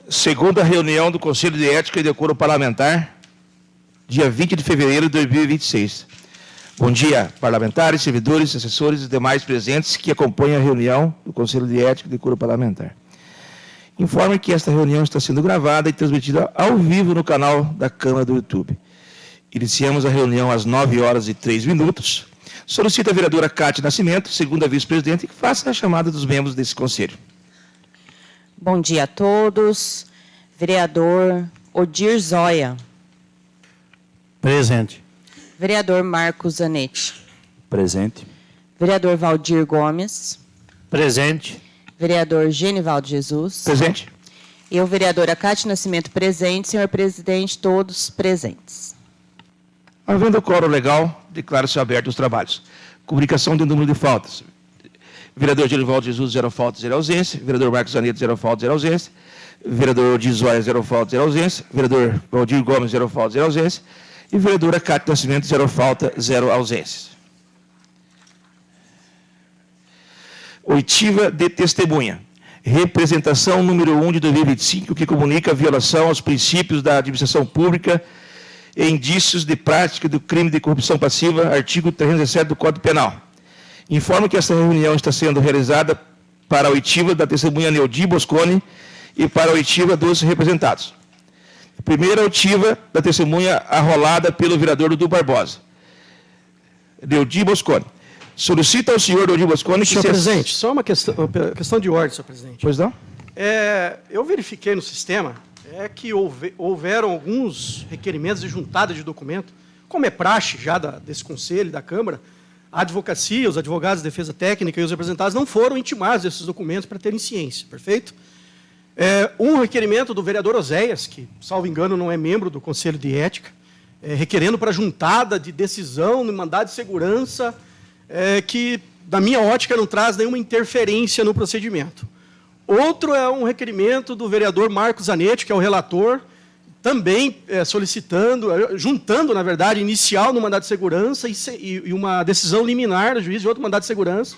Segunda reunião do Conselho de Ética e Decoro Parlamentar, dia 20 de fevereiro de 2026. Bom dia, parlamentares, servidores, assessores e demais presentes que acompanham a reunião do Conselho de Ética e Decoro Parlamentar. Informo que esta reunião está sendo gravada e transmitida ao vivo no canal da Câmara do YouTube. Iniciamos a reunião às 9h03. Solicito a vereadora Cátia Nascimento, segunda vice-presidente, que faça a chamada dos membros desse conselho. Bom dia a todos. Vereador Odir Zóia. Presente. Vereador Marcos Zanetti. Presente. Vereador Valdir Gomes. Presente. Vereador Genivaldo Jesus. Presente. Eu, vereadora Cátia Nascimento, presente. Senhor presidente, todos presentes. Havendo quórum legal, declaro-se aberto os trabalhos. Comunicação do número de faltas. Vereador Genivaldo Jesus, 0 falta, 0 ausência. Vereador Marcos Zanetti, 0 falta, 0 ausência. Vereador Dizóia, 0 falta, 0 ausência. Vereador Valdir Gomes, 0 falta, 0 ausência. E vereadora Cátia Nascimento, 0 falta, 0 ausências. Oitiva de testemunha. Representação número 1 de 2025, que comunica a violação aos princípios da administração pública e indícios de prática do crime de corrupção passiva, artigo 317 do Código Penal. Informo que esta reunião está sendo realizada para a oitiva da testemunha Neudi Bosconi e para a oitiva dos representados. Primeira oitiva da testemunha arrolada pelo vereador Dudu Barbosa. Neudi Bosconi. Solicita ao senhor Neudi Bosconi que... Senhor presidente, só uma questão de ordem, senhor presidente. Pois não? Eu verifiquei no sistema que houveram alguns requerimentos de juntada de documento, como é praxe já desse conselho, da Câmara. A advocacia, os advogados de defesa técnica e os representados não foram intimados desses documentos para terem ciência, perfeito? Um requerimento do vereador Oséias, que, salvo engano, não é membro do Conselho de Ética, requerendo para juntada de decisão no mandado de segurança, que, da minha ótica, não traz nenhuma interferência no procedimento. Outro é um requerimento do vereador Marcos Zanetti, que é o relator, também solicitando, juntando, na verdade, inicial no mandado de segurança e uma decisão liminar do juiz de outro mandado de segurança,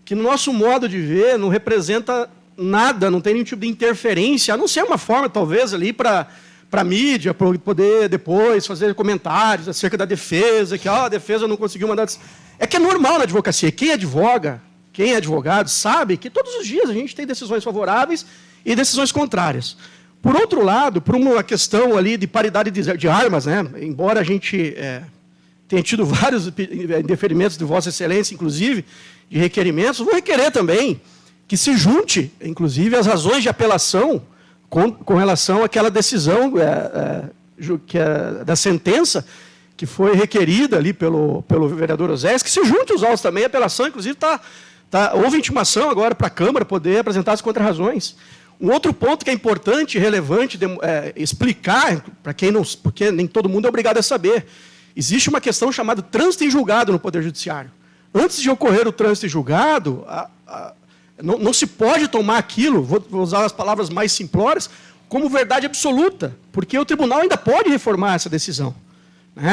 que, no nosso modo de ver, não representa nada, não tem nenhum tipo de interferência, a não ser uma forma, talvez, ali para a mídia, para poder depois fazer comentários acerca da defesa, que a defesa não conseguiu mandar... que é normal na advocacia. Quem advoga, quem é advogado, sabe que todos os dias a gente tem decisões favoráveis e decisões contrárias. Por outro lado, por uma questão ali de paridade de armas, né, embora a gente tenha tido vários indeferimentos de Vossa Excelência, inclusive, de requerimentos, vou requerer também que se junte, inclusive, as razões de apelação com relação àquela decisão da sentença que foi requerida ali pelo vereador Oséias, que se junte os autos também, a apelação, inclusive, houve intimação agora para a Câmara poder apresentar as contrarrazões. Um outro ponto que é importante e relevante explicar, para quem não, porque nem todo mundo é obrigado a saber, existe uma questão chamada trânsito em julgado no Poder Judiciário. Antes de ocorrer o trânsito em julgado, não se pode tomar aquilo, vou usar as palavras mais simplórias, como verdade absoluta, porque o tribunal ainda pode reformar essa decisão.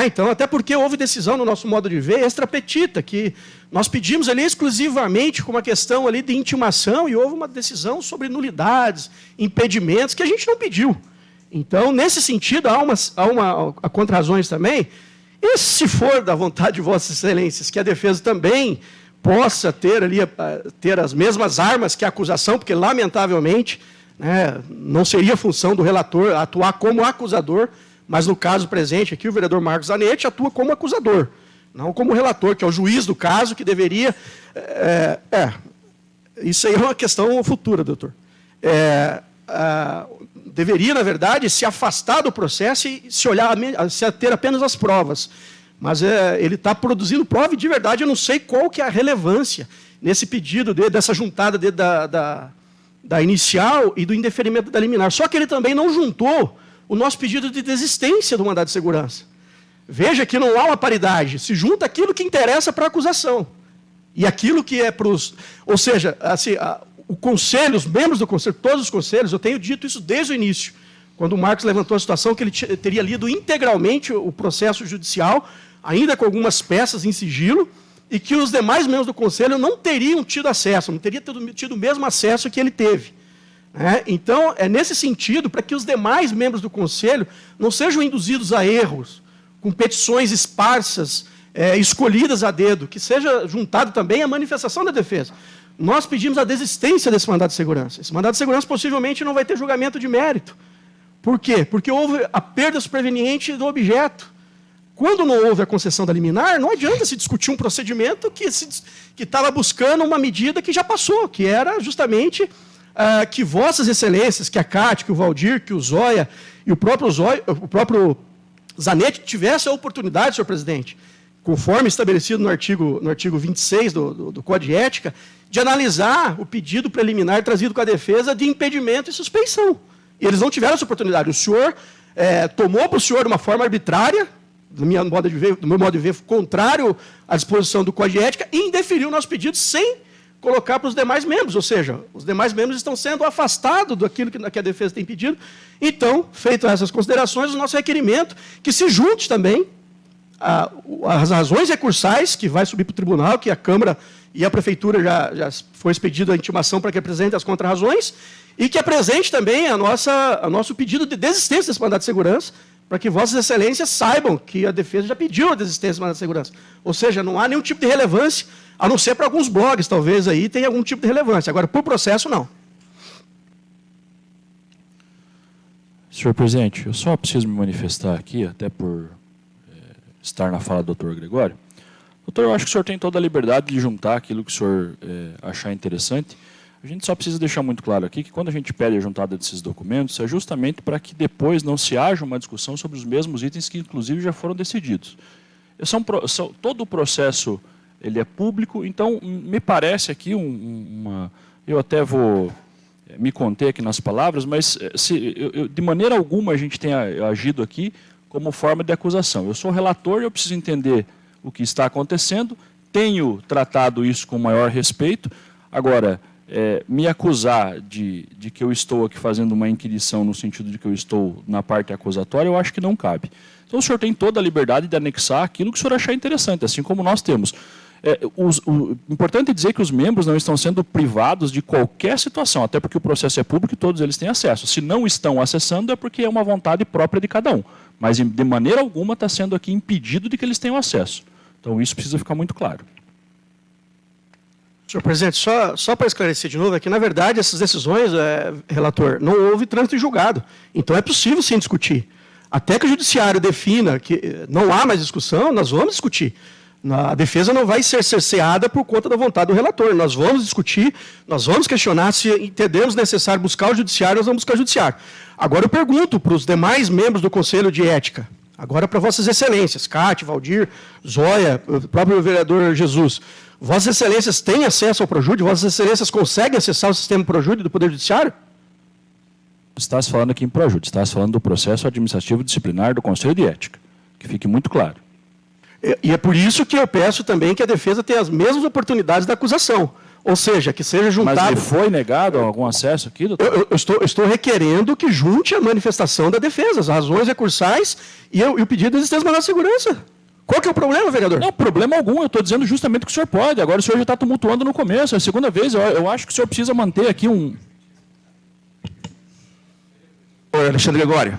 Então, até porque houve decisão, no nosso modo de ver, extra petita, que nós pedimos ali exclusivamente com uma questão ali de intimação e houve uma decisão sobre nulidades, impedimentos, que a gente não pediu. Então, nesse sentido, há contrarrazões também. E se for da vontade de Vossas Excelências, que a defesa também possa ter as mesmas armas que a acusação, porque, lamentavelmente, não seria função do relator atuar como acusador, mas, no caso presente aqui, o vereador Marcos Zanetti atua como acusador, não como relator, que é o juiz do caso, que deveria... isso aí é uma questão futura, doutor. Deveria, na verdade, se afastar do processo e se ater apenas às provas. Mas ele está produzindo prova e, de verdade, eu não sei qual que é a relevância nesse pedido dessa juntada da inicial e do indeferimento da liminar. Só que ele também não juntou o nosso pedido de desistência do mandado de segurança. Veja que não há uma paridade. Se junta aquilo que interessa para a acusação. E aquilo que é para os... Ou seja, assim, o conselho, os membros do conselho, todos os conselhos, eu tenho dito isso desde o início, quando o Marcos levantou a situação que ele teria lido integralmente o processo judicial, ainda com algumas peças em sigilo, e que os demais membros do conselho não teriam tido acesso, não teriam tido o mesmo acesso que ele teve. né? Então, é nesse sentido, para que os demais membros do Conselho não sejam induzidos a erros, com petições esparsas, escolhidas a dedo, que seja juntado também a manifestação da defesa. Nós pedimos a desistência desse mandado de segurança. Esse mandado de segurança possivelmente não vai ter julgamento de mérito. Por quê? Porque houve a perda superveniente do objeto. Quando não houve a concessão da liminar, não adianta se discutir um procedimento que estava buscando uma medida que já passou, que era justamente que vossas excelências, que a Cátia, que o Valdir, que o Zóia e o próprio Zanetti tivessem a oportunidade, senhor presidente, conforme estabelecido no artigo 26 do Código de Ética, de analisar o pedido preliminar trazido com a defesa de impedimento e suspeição. E eles não tiveram essa oportunidade. O senhor tomou para o senhor de uma forma arbitrária, do meu modo de ver, contrário à disposição do Código de Ética, e indeferiu o nosso pedido sem colocar para os demais membros. Ou seja, os demais membros estão sendo afastados daquilo que a defesa tem pedido. Então, feitas essas considerações, o nosso requerimento, que se junte também as razões recursais, que vai subir para o tribunal, que a Câmara e a Prefeitura já foi expedida a intimação para que apresente as contrarrazões, e que apresente também o nosso pedido de desistência desse mandado de segurança, para que vossas excelências saibam que a defesa já pediu a desistência do mandado de segurança. Ou seja, não há nenhum tipo de relevância, a não ser para alguns blogs, talvez, aí tenha algum tipo de relevância. Agora, por processo, não. Senhor presidente, eu só preciso me manifestar aqui, até por estar na fala do doutor Gregório. Doutor, eu acho que o senhor tem toda a liberdade de juntar aquilo que o senhor achar interessante. A gente só precisa deixar muito claro aqui que quando a gente pede a juntada desses documentos, é justamente para que depois não se haja uma discussão sobre os mesmos itens que, inclusive, já foram decididos. Todo o processo ele é público, então me parece aqui eu até vou me conter aqui nas palavras, mas de maneira alguma a gente tem agido aqui como forma de acusação. Eu sou relator e eu preciso entender o que está acontecendo, tenho tratado isso com maior respeito. Agora, me acusar de que eu estou aqui fazendo uma inquirição no sentido de que eu estou na parte acusatória, eu acho que não cabe. Então o senhor tem toda a liberdade de anexar aquilo que o senhor achar interessante, assim como nós temos. O importante é dizer que os membros não estão sendo privados de qualquer situação, até porque o processo é público e todos eles têm acesso. Se não estão acessando é porque é uma vontade própria de cada um. Mas, de maneira alguma, está sendo aqui impedido de que eles tenham acesso. Então, isso precisa ficar muito claro. Senhor presidente, só para esclarecer de novo, é que, na verdade, essas decisões, relator, não houve trânsito em julgado. Então, é possível, sim, discutir. Até que o judiciário defina que não há mais discussão, nós vamos discutir. A defesa não vai ser cerceada por conta da vontade do relator. Nós vamos discutir, nós vamos questionar se entendemos necessário buscar o judiciário, nós vamos buscar o judiciário. Agora eu pergunto para os demais membros do Conselho de Ética, agora para vossas excelências, Cátia, Valdir, Zóia, o próprio vereador Jesus, vossas excelências têm acesso ao Projúdice? Vossas excelências conseguem acessar o sistema Projúdice do Poder Judiciário? Estás falando aqui em Projúdice, estás falando do processo administrativo disciplinar do Conselho de Ética, que fique muito claro. E é por isso que eu peço também que a defesa tenha as mesmas oportunidades da acusação. Ou seja, que seja juntado... Mas lhe foi negado algum acesso aqui, doutor? Eu estou requerendo que junte a manifestação da defesa, as razões recursais e o pedido de existência do mandado de segurança. Qual que é o problema, vereador? Não, problema algum. Eu estou dizendo justamente que o senhor pode. Agora o senhor já está tumultuando no começo. É a segunda vez. Eu acho que o senhor precisa manter aqui um... Alexandre Gregório,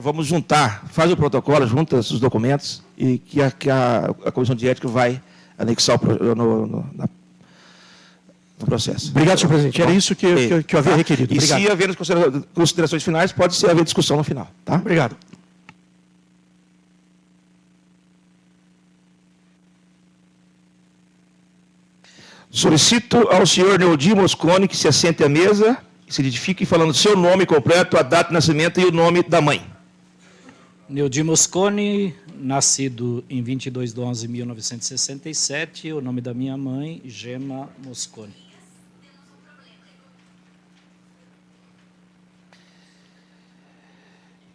vamos juntar, faz o protocolo, junta os documentos e que a Comissão de Ética vai anexar no processo. Obrigado, senhor presidente. Era isso que eu havia requerido. Obrigado. E se haver considerações finais, pode haver discussão no final. Tá? Obrigado. Solicito ao senhor Neodir Mosconi que se assente à mesa e se identifique falando seu nome completo, a data de nascimento e o nome da mãe. Neodir Mosconi, nascido em 22/11/1967, o nome da minha mãe, Gema Mosconi.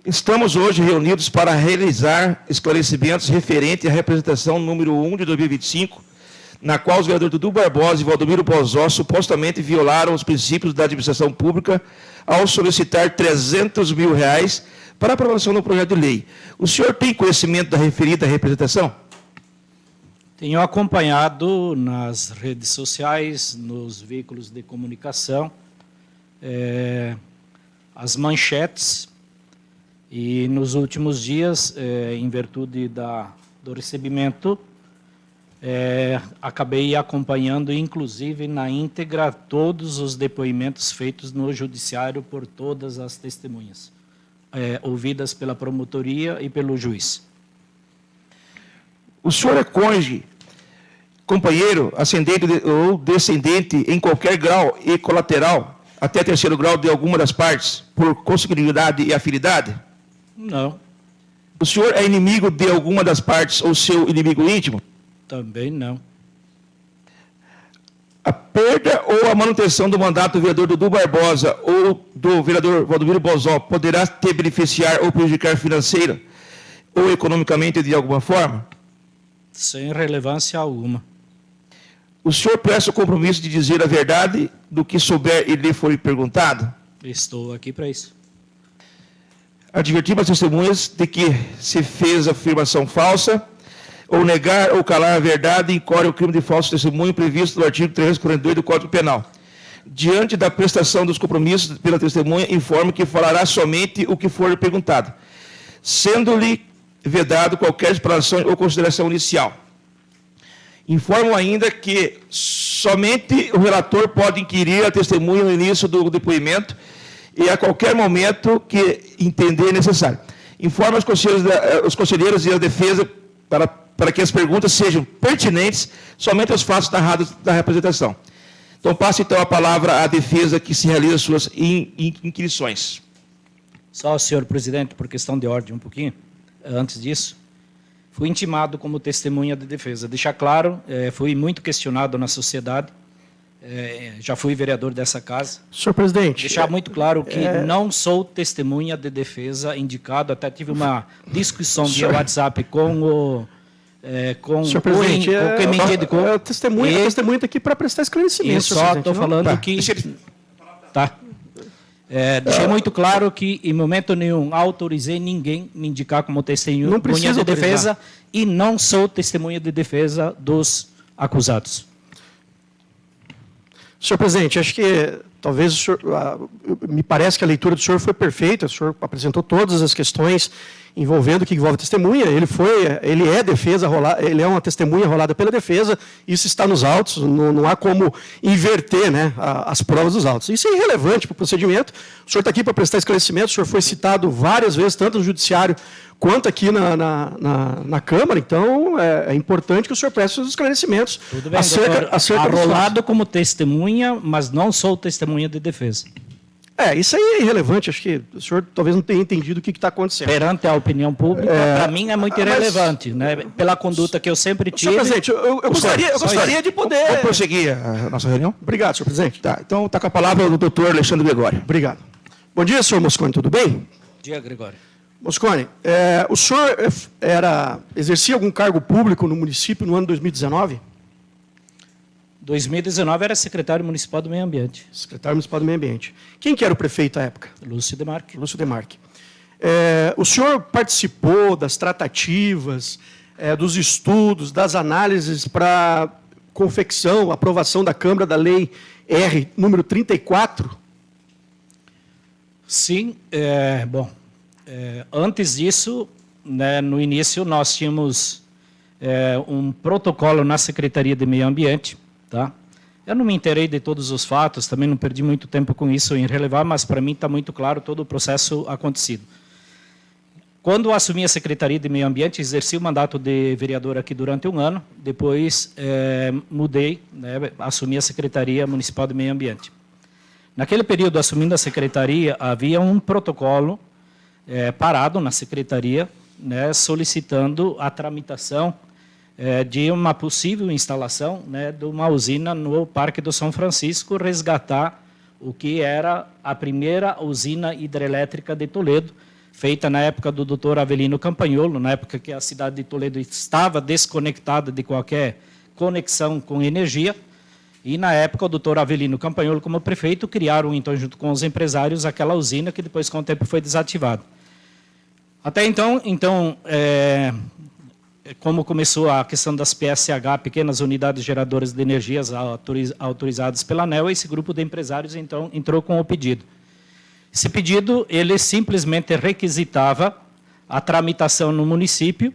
Estamos hoje reunidos para realizar esclarecimentos referentes à representação número 1 de 2025, na qual os vereadores Dudu Barbosa e Valdomiro Pozó supostamente violaram os princípios da administração pública ao solicitar R$300 mil para aprovação do projeto de lei. O senhor tem conhecimento da referida representação? Tenho acompanhado nas redes sociais, nos veículos de comunicação, as manchetes e nos últimos dias, em virtude do recebimento, acabei acompanhando, inclusive, na íntegra, todos os depoimentos feitos no judiciário por todas as testemunhas, ouvidas pela promotoria e pelo juiz. O senhor é cônjuge, companheiro, ascendente ou descendente em qualquer grau e colateral, até terceiro grau de alguma das partes, por consanguinidade e afinidade? Não, O senhor é inimigo de alguma das partes ou seu inimigo íntimo? também não. A perda ou a manutenção do mandato do vereador Dudu Barbosa ou do vereador Valdomiro Bozó poderá te beneficiar ou prejudicar financeira ou economicamente de alguma forma? Sem relevância alguma. O senhor presta o compromisso de dizer a verdade do que souber e lhe for perguntado? Estou aqui para isso. Advertimos as testemunhas de que se fez afirmação falsa ou negar ou calar a verdade incorre o crime de falso testemunho previsto no artigo 342 do Código Penal. Diante da prestação dos compromissos pela testemunha, informe que falará somente o que for perguntado, sendo-lhe vedado qualquer explanação ou consideração inicial. Informo ainda que somente o relator pode inquirir a testemunha no início do depoimento e a qualquer momento que entender necessário. Informo os conselheiros e a defesa para que as perguntas sejam pertinentes somente aos fatos narrados da representação. Então, passo então a palavra à defesa que se realiza suas inquirições. Só, senhor presidente, por questão de ordem um pouquinho, antes disso, fui intimado como testemunha de defesa. Deixar claro, fui muito questionado na sociedade, já fui vereador dessa casa. Senhor presidente. Deixar muito claro que não sou testemunha de defesa indicado, até tive uma discussão via WhatsApp com o... senhor presidente, com quem me indicou. A testemunha está aqui para prestar esclarecimento. Eu só estou falando que... Tá. Deixei muito claro que, em momento nenhum, autorizei ninguém me indicar como testemunha de defesa e não sou testemunha de defesa dos acusados. Senhor presidente, acho que talvez o senhor, me parece que a leitura do senhor foi perfeita, o senhor apresentou todas as questões envolvendo o que envolve a testemunha, ele é defesa, ele é uma testemunha rolada pela defesa, isso está nos autos, não há como inverter, né, as provas dos autos. Isso é irrelevante para o procedimento, o senhor está aqui para prestar esclarecimento, o senhor foi citado várias vezes, tanto no judiciário quanto aqui na Câmara, então é importante que o senhor preste os esclarecimentos. Tudo bem, acerca arrolado como testemunha, mas não sou testemunha de defesa. Isso aí é irrelevante, acho que o senhor talvez não tenha entendido o que está acontecendo. Perante a opinião pública, para mim é muito irrelevante, né? Pela conduta que eu sempre tive. Senhor presidente, eu gostaria de poder... Vamos prosseguir a nossa reunião? Obrigado, senhor presidente. Tá, então está com a palavra o doutor Alexandre Gregório. Obrigado. Bom dia, senhor Mosconi, tudo bem? Bom dia, Gregório. Mosconi, o senhor exercia algum cargo público no município no ano 2019? 2019 era secretário municipal do Meio Ambiente. Secretário municipal do Meio Ambiente. Quem que era o prefeito à época? Lúcio Demarque. Lúcio Demarque. O senhor participou das tratativas, dos estudos, das análises para confecção, aprovação da Câmara da Lei R, número 34? Sim, antes disso, né, no início, nós tínhamos um protocolo na Secretaria de Meio Ambiente. Tá? Eu não me inteirei de todos os fatos, também não perdi muito tempo com isso em relevar, mas para mim está muito claro todo o processo acontecido. Quando eu assumi a Secretaria de Meio Ambiente, exerci o mandato de vereador aqui durante um ano, depois mudei, né, assumi a Secretaria Municipal de Meio Ambiente. Naquele período, assumindo a Secretaria, havia um protocolo parado na Secretaria, né, solicitando a tramitação de uma possível instalação, né, de uma usina no Parque do São Francisco, resgatar o que era a primeira usina hidrelétrica de Toledo, feita na época do Dr. Avelino Campagnolo, na época que a cidade de Toledo estava desconectada de qualquer conexão com energia, e na época o Dr. Avelino Campagnolo, como prefeito, criaram, então, junto com os empresários, aquela usina que depois, com o tempo, foi desativada. Até então como começou a questão das PSH, pequenas unidades geradoras de energias autorizadas pela ANEEL, esse grupo de empresários, então, entrou com o pedido. Esse pedido, ele simplesmente requisitava a tramitação no município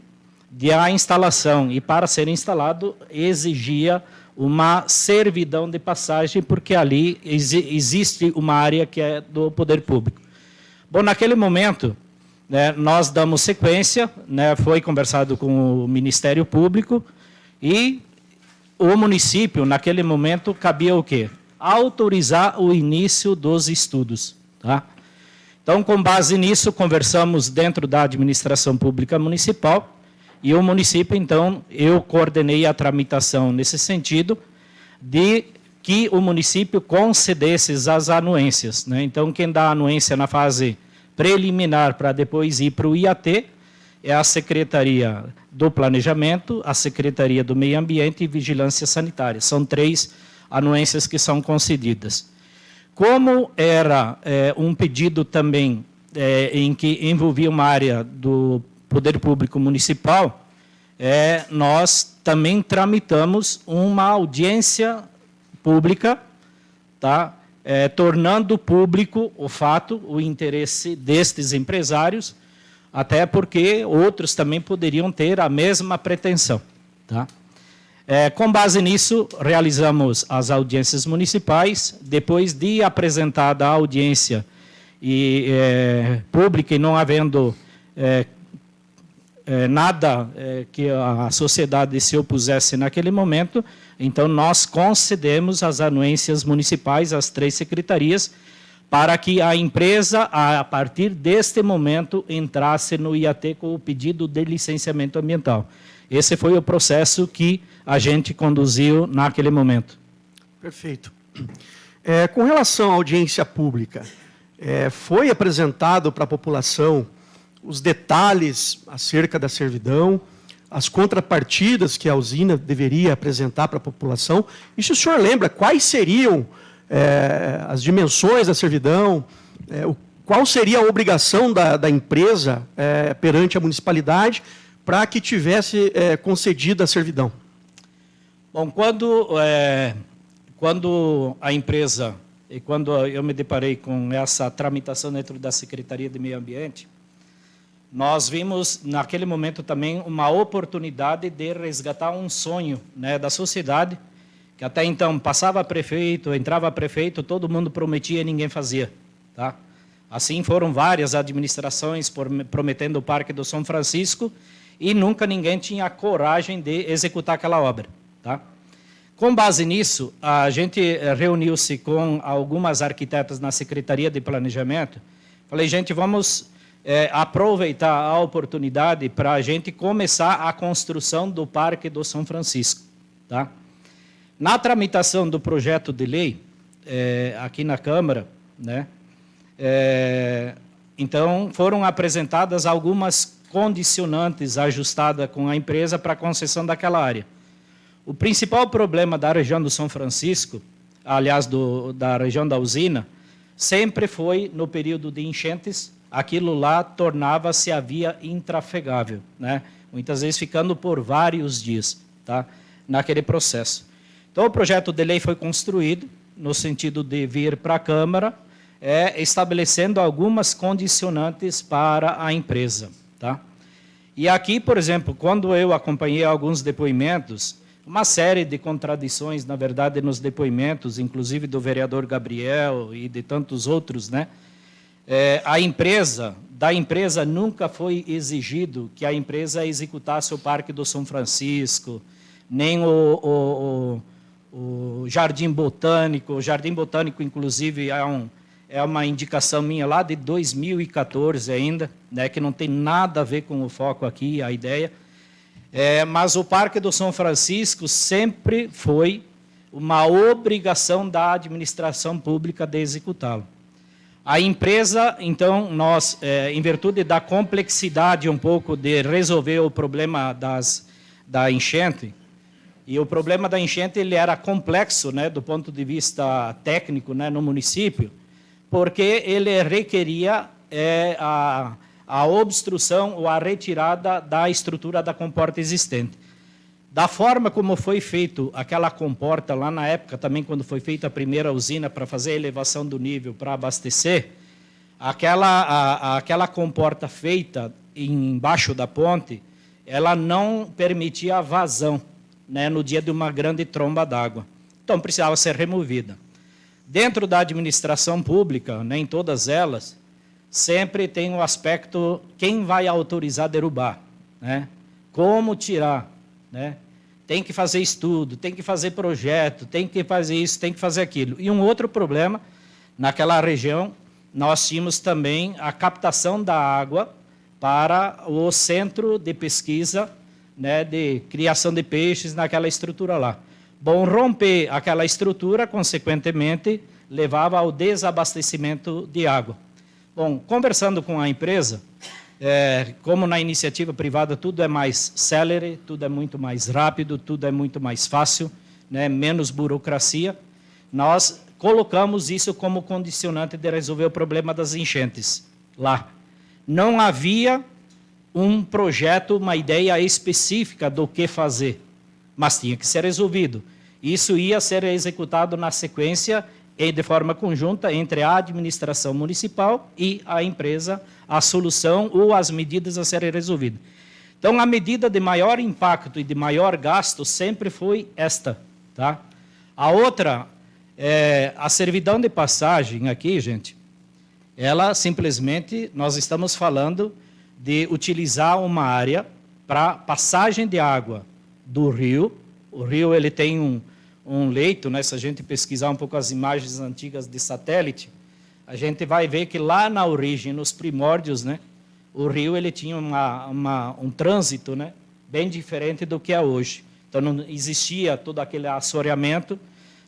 de a instalação, e para ser instalado, exigia uma servidão de passagem, porque ali existe uma área que é do poder público. Bom, naquele momento, né, nós damos sequência, né, foi conversado com o Ministério Público e o município, naquele momento, cabia o quê? Autorizar o início dos estudos. Tá? Então, com base nisso, conversamos dentro da administração pública municipal e o município, então, eu coordenei a tramitação nesse sentido de que o município concedesse as anuências. Né? Então, quem dá a anuência na fase preliminar para depois ir para o IAT é a Secretaria do Planejamento, a Secretaria do Meio Ambiente e Vigilância Sanitária. São 3 anuências que são concedidas. Como era um pedido também em que envolvia uma área do Poder Público Municipal, nós também tramitamos uma audiência pública, tá? Tornando público o fato, o interesse destes empresários, até porque outros também poderiam ter a mesma pretensão. Tá? Com base nisso, realizamos as audiências municipais. Depois de apresentada a audiência pública e não havendo nada que a sociedade se opusesse naquele momento, então nós concedemos as anuências municipais às 3 secretarias para que a empresa, a partir deste momento, entrasse no IAT com o pedido de licenciamento ambiental. Esse foi o processo que a gente conduziu naquele momento. Perfeito. Com relação à audiência pública, foi apresentado para a população os detalhes acerca da servidão, as contrapartidas que a usina deveria apresentar para a população? E se o senhor lembra, quais seriam as dimensões da servidão, qual seria a obrigação da empresa perante a municipalidade para que tivesse concedida a servidão? Bom, quando a empresa, e quando eu me deparei com essa tramitação dentro da Secretaria de Meio Ambiente, nós vimos, naquele momento também, uma oportunidade de resgatar um sonho, né, da sociedade, que até então passava prefeito, entrava prefeito, todo mundo prometia e ninguém fazia. Tá? Assim foram várias administrações prometendo o Parque do São Francisco e nunca ninguém tinha coragem de executar aquela obra. Tá? Com base nisso, a gente reuniu-se com algumas arquitetas na Secretaria de Planejamento. Falei, gente, vamos aproveitar a oportunidade para a gente começar a construção do Parque do São Francisco. Tá? Na tramitação do projeto de lei, aqui na Câmara, né, então foram apresentadas algumas condicionantes ajustadas com a empresa para a concessão daquela área. O principal problema da região do São Francisco, aliás, da região da usina, sempre foi no período de enchentes, aquilo lá tornava-se a via intrafegável, né? Muitas vezes ficando por vários dias, tá? Naquele processo. Então, o projeto de lei foi construído no sentido de vir para a Câmara, estabelecendo algumas condicionantes para a empresa. Tá? E aqui, por exemplo, quando eu acompanhei alguns depoimentos, uma série de contradições, na verdade, nos depoimentos, inclusive do vereador Gabriel e de tantos outros, né? Da empresa nunca foi exigido que a empresa executasse o Parque do São Francisco, nem o Jardim Botânico. O Jardim Botânico, inclusive, é uma indicação minha lá de 2014 ainda, né, que não tem nada a ver com o foco aqui, a ideia. Mas o Parque do São Francisco sempre foi uma obrigação da administração pública de executá-lo. A empresa, então, nós, em virtude da complexidade um pouco de resolver o problema da enchente, e o problema da enchente ele era complexo, né, do ponto de vista técnico, né, no município, porque ele requeria a obstrução ou a retirada da estrutura da comporta existente. Da forma como foi feito aquela comporta lá na época, também quando foi feita a primeira usina para fazer a elevação do nível para abastecer, aquela comporta feita embaixo da ponte, ela não permitia a vazão, né, no dia de uma grande tromba d'água. Então, precisava ser removida. Dentro da administração pública, né, em todas elas, sempre tem o aspecto quem vai autorizar derrubar, né? Como tirar, né? Tem que fazer estudo, tem que fazer projeto, tem que fazer isso, tem que fazer aquilo. E um outro problema, naquela região, nós tínhamos também a captação da água para o centro de pesquisa, né, de criação de peixes naquela estrutura lá. Bom, romper aquela estrutura, consequentemente, levava ao desabastecimento de água. Bom, conversando com a empresa, como na iniciativa privada tudo é mais célere, tudo é muito mais rápido, tudo é muito mais fácil, né, menos burocracia, nós colocamos isso como condicionante de resolver o problema das enchentes lá. Não havia um projeto, uma ideia específica do que fazer, mas tinha que ser resolvido. Isso ia ser executado na sequência e de forma conjunta entre a administração municipal e a empresa, a solução ou as medidas a serem resolvidas. Então, a medida de maior impacto e de maior gasto sempre foi esta. Tá? A outra, a servidão de passagem aqui, gente, ela simplesmente, nós estamos falando de utilizar uma área para passagem de água do rio. O rio ele tem um leito, né? Se a gente pesquisar um pouco as imagens antigas de satélite, a gente vai ver que lá na origem, nos primórdios, né, o rio ele tinha um trânsito, né, bem diferente do que é hoje. Então, não existia todo aquele assoreamento,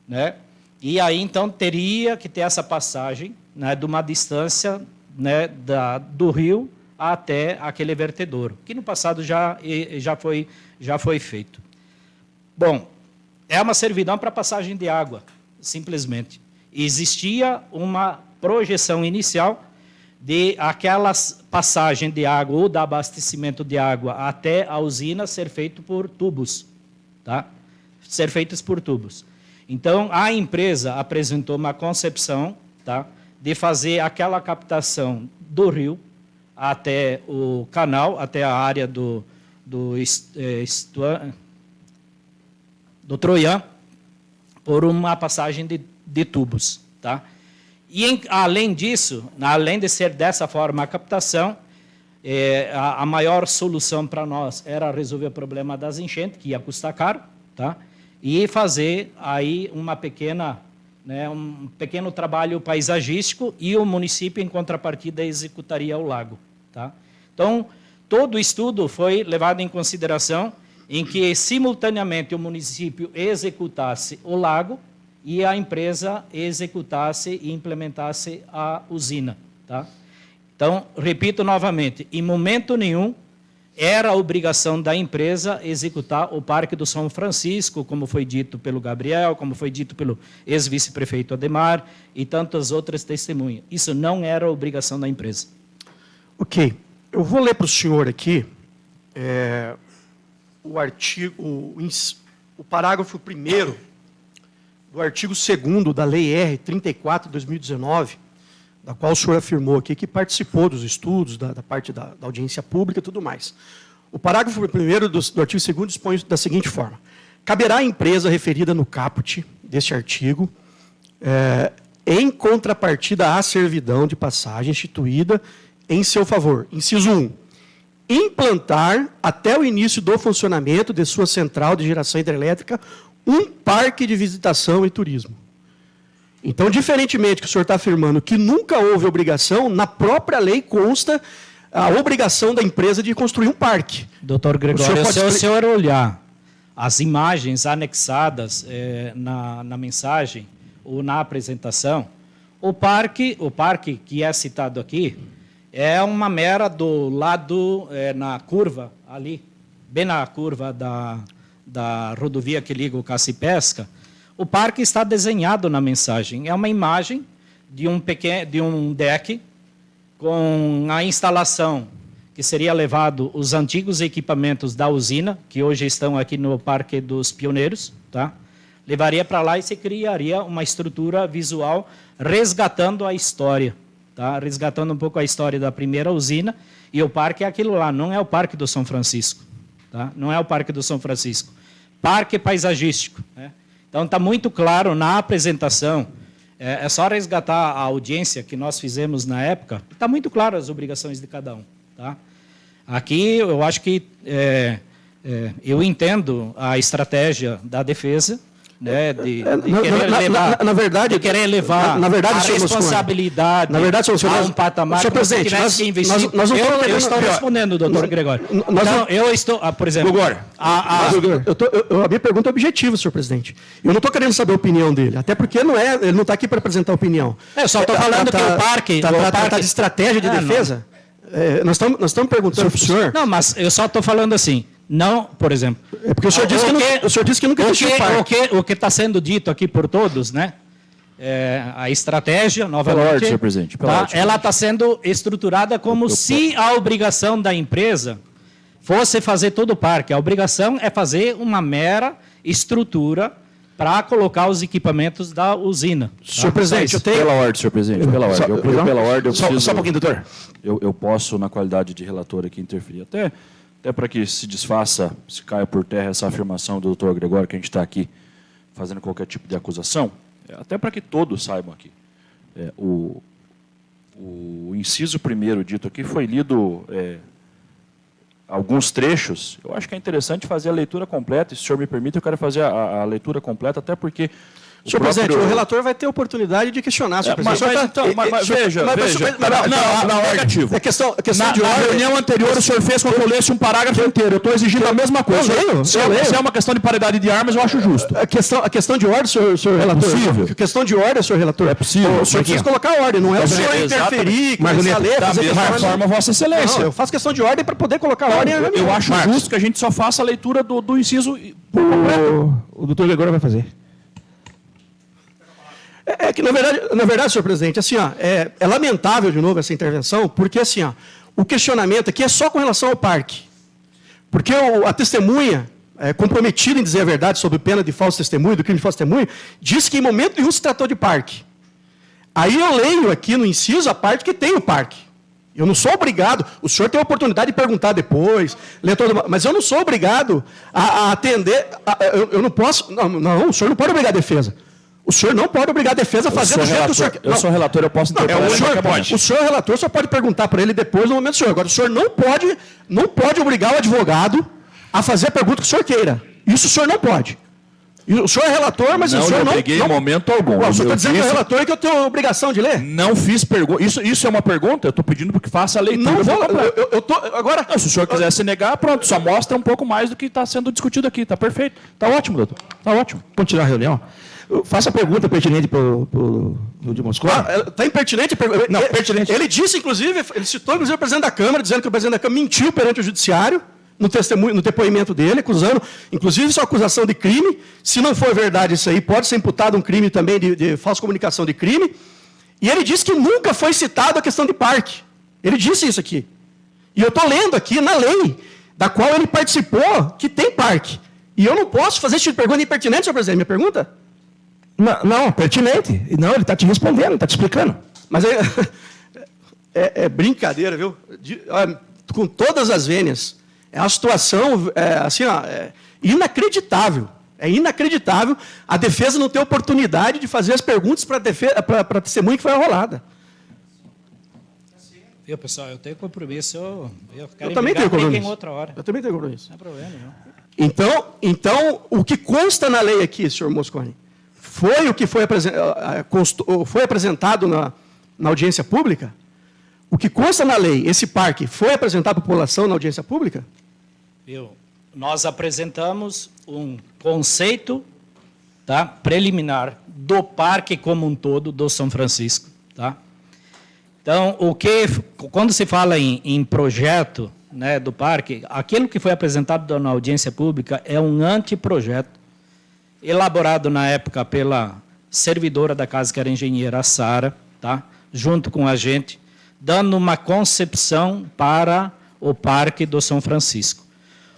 né, e aí, então, teria que ter essa passagem, né, de uma distância, né, do rio até aquele vertedouro, que no passado já foi feito. Bom, é uma servidão para passagem de água, simplesmente. Existia uma projeção inicial de aquela passagem de água ou do abastecimento de água até a usina ser feito por tubos, tá? Ser feitos por tubos. Então, a empresa apresentou uma concepção, tá, de fazer aquela captação do rio até o canal, até a área do Troian, por uma passagem de tubos. Tá? E, além disso, além de ser dessa forma a captação, a maior solução para nós era resolver o problema das enchentes, que ia custar caro, tá? E fazer aí uma pequena, né, um pequeno trabalho paisagístico e o município, em contrapartida, executaria o lago. Tá? Então, todo o estudo foi levado em consideração em que, simultaneamente, o município executasse o lago e a empresa executasse e implementasse a usina. Tá? Então, repito novamente, em momento nenhum era a obrigação da empresa executar o Parque do São Francisco, como foi dito pelo Gabriel, como foi dito pelo ex-vice-prefeito Ademar e tantas outras testemunhas. Isso não era a obrigação da empresa. Ok. Eu vou ler para o senhor aqui o parágrafo 1º do artigo 2º da Lei R. 34, de 2019, da qual o senhor afirmou aqui que participou dos estudos, da parte da audiência pública e tudo mais. O parágrafo 1º do artigo 2º dispõe da seguinte forma: caberá à empresa referida no caput deste artigo, em contrapartida à servidão de passagem instituída em seu favor, inciso 1, implantar, até o início do funcionamento de sua central de geração hidrelétrica, um parque de visitação e turismo. Então, diferentemente do que o senhor está afirmando que nunca houve obrigação, na própria lei consta a obrigação da empresa de construir um parque. Doutor Gregório, se o senhor olhar as imagens anexadas na mensagem ou na apresentação, o parque que é citado aqui é uma mera do lado, na curva ali, bem na curva da rodovia que liga o Caça e Pesca. O parque está desenhado na mensagem. É uma imagem de um deck com a instalação que seria levado os antigos equipamentos da usina, que hoje estão aqui no Parque dos Pioneiros, tá? Levaria para lá e se criaria uma estrutura visual resgatando a história, tá? Resgatando um pouco a história da primeira usina, e o parque é aquilo lá, não é o Parque do São Francisco, tá? Não é o Parque do São Francisco. Parque paisagístico, né? Então está muito claro na apresentação, é só resgatar a audiência que nós fizemos na época, está muito claro as obrigações de cada um, tá? Aqui eu acho que eu entendo a estratégia da defesa, né, de querer levar na verdade, a responsabilidade a um patamar que você tivesse que investir. Eu estou respondendo, doutor Gregório. Então, eu estou, por exemplo... A minha pergunta é objetiva, senhor presidente. Eu não estou querendo saber a opinião dele, até porque ele não está aqui para apresentar a opinião. Eu só estou falando que o parque... Está de estratégia de defesa? Nós estamos perguntando para o senhor... Não, mas eu só estou falando assim... Não, por exemplo. É porque o senhor disse que nunca existiu parque. O que está sendo dito aqui por todos, né? A estratégia, novamente. Pela ordem, senhor presidente. Ela está sendo estruturada como se a obrigação da empresa fosse fazer todo o parque. A obrigação é fazer uma mera estrutura para colocar os equipamentos da usina. Senhor presidente, eu tenho... Pela ordem, senhor presidente, pela ordem. Pela ordem, Só um pouquinho, doutor. Eu posso, na qualidade de relator aqui, interferir. Até para que se desfaça, se caia por terra essa afirmação do doutor Gregório, que a gente está aqui fazendo qualquer tipo de acusação, até para que todos saibam aqui. O inciso primeiro dito aqui foi lido alguns trechos. Eu acho que é interessante fazer a leitura completa, e se o senhor me permite, eu quero fazer a leitura completa, até porque... Senhor presidente, o relator vai ter oportunidade de questionar, senhor presidente. Veja, negativo. É questão de ordem. Na reunião anterior, o senhor fez com que eu lesse um parágrafo inteiro. Eu estou exigindo a mesma coisa. Se é uma questão de paridade de armas, eu acho justo. A questão de ordem, senhor relator. É possível. A questão de ordem, senhor relator. É possível. O senhor precisa colocar a ordem, não é o senhor interferir, começar a ler, fazer da mesma forma, Vossa Excelência. Não, eu faço questão de ordem para poder colocar a ordem. Eu acho justo que a gente só faça a leitura do inciso por completo. O doutor Gregório vai fazer. É que, na verdade, senhor presidente, assim, ó, é lamentável, de novo, essa intervenção, porque assim, ó, o questionamento aqui é só com relação ao parque. Porque a testemunha, comprometida em dizer a verdade sobre pena de falso testemunho, do crime de falso testemunho, disse que em momento nenhum se tratou de parque. Aí eu leio aqui no inciso a parte que tem o parque. Eu não sou obrigado, o senhor tem a oportunidade de perguntar depois, mas eu não sou obrigado a atender, eu não posso, não, o senhor não pode obrigar a defesa. O senhor não pode obrigar a defesa a fazer do jeito que o senhor... Eu sou relator, eu posso interpretar. O senhor relator só pode perguntar para ele depois, no momento do senhor. Agora, o senhor não pode obrigar o advogado a fazer a pergunta que o senhor queira. Isso o senhor não pode. E o senhor é relator, mas o senhor não... Não obriguei em momento algum. O senhor está dizendo que é relator e que eu tenho a obrigação de ler? Não fiz pergunta. Isso é uma pergunta? Eu estou pedindo que faça a leitura. Não vou... Agora... Não, se o senhor quiser se negar, pronto. Só mostra um pouco mais do que está sendo discutido aqui. Está perfeito. Está ótimo, doutor. Está ótimo. Continuar a reunião. Faça a pergunta pertinente para o de Moscou. Está impertinente? Não, pertinente. Ele disse, inclusive, ele citou, inclusive, o presidente da Câmara, dizendo que o presidente da Câmara mentiu perante o judiciário, no depoimento dele, acusando, inclusive, isso é uma acusação de crime. Se não for verdade isso aí, pode ser imputado um crime também de falsa comunicação de crime. E ele disse que nunca foi citado a questão de parque. Ele disse isso aqui. E eu estou lendo aqui na lei, da qual ele participou, que tem parque. E eu não posso fazer esse tipo de pergunta impertinente, senhor presidente, minha pergunta? Não, pertinente. Não, ele está te respondendo, está te explicando. Mas é brincadeira, viu? Com todas as vênias. É uma situação assim, ó, inacreditável. É inacreditável a defesa não ter oportunidade de fazer as perguntas para a testemunha que foi arrolada. Viu, pessoal, eu tenho compromisso. Eu também tenho compromisso. Em outra hora. Eu também tenho compromisso. Não é problema, não. Então, o que consta na lei aqui, senhor Mosconi, foi o que foi apresentado na audiência pública? O que consta na lei, esse parque, foi apresentado à população na audiência pública? Nós apresentamos um conceito, tá, preliminar do parque como um todo do São Francisco. Tá? Então, quando se fala em projeto, né, do parque, aquilo que foi apresentado na audiência pública é um anteprojeto, elaborado na época pela servidora da casa, que era a engenheira Sara, tá? Junto com a gente, dando uma concepção para o Parque do São Francisco.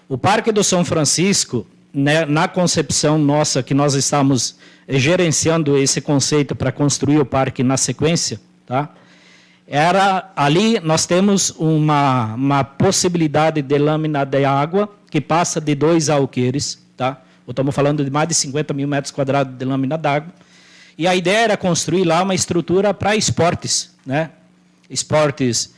O Parque do São Francisco, né, na concepção nossa, que nós estamos gerenciando esse conceito para construir o parque na sequência, tá? Ali nós temos uma possibilidade de lâmina de água que passa de 2 alqueires, tá? Estamos falando de mais de 50 mil metros quadrados de lâmina d'água. E a ideia era construir lá uma estrutura para esportes, né? Esportes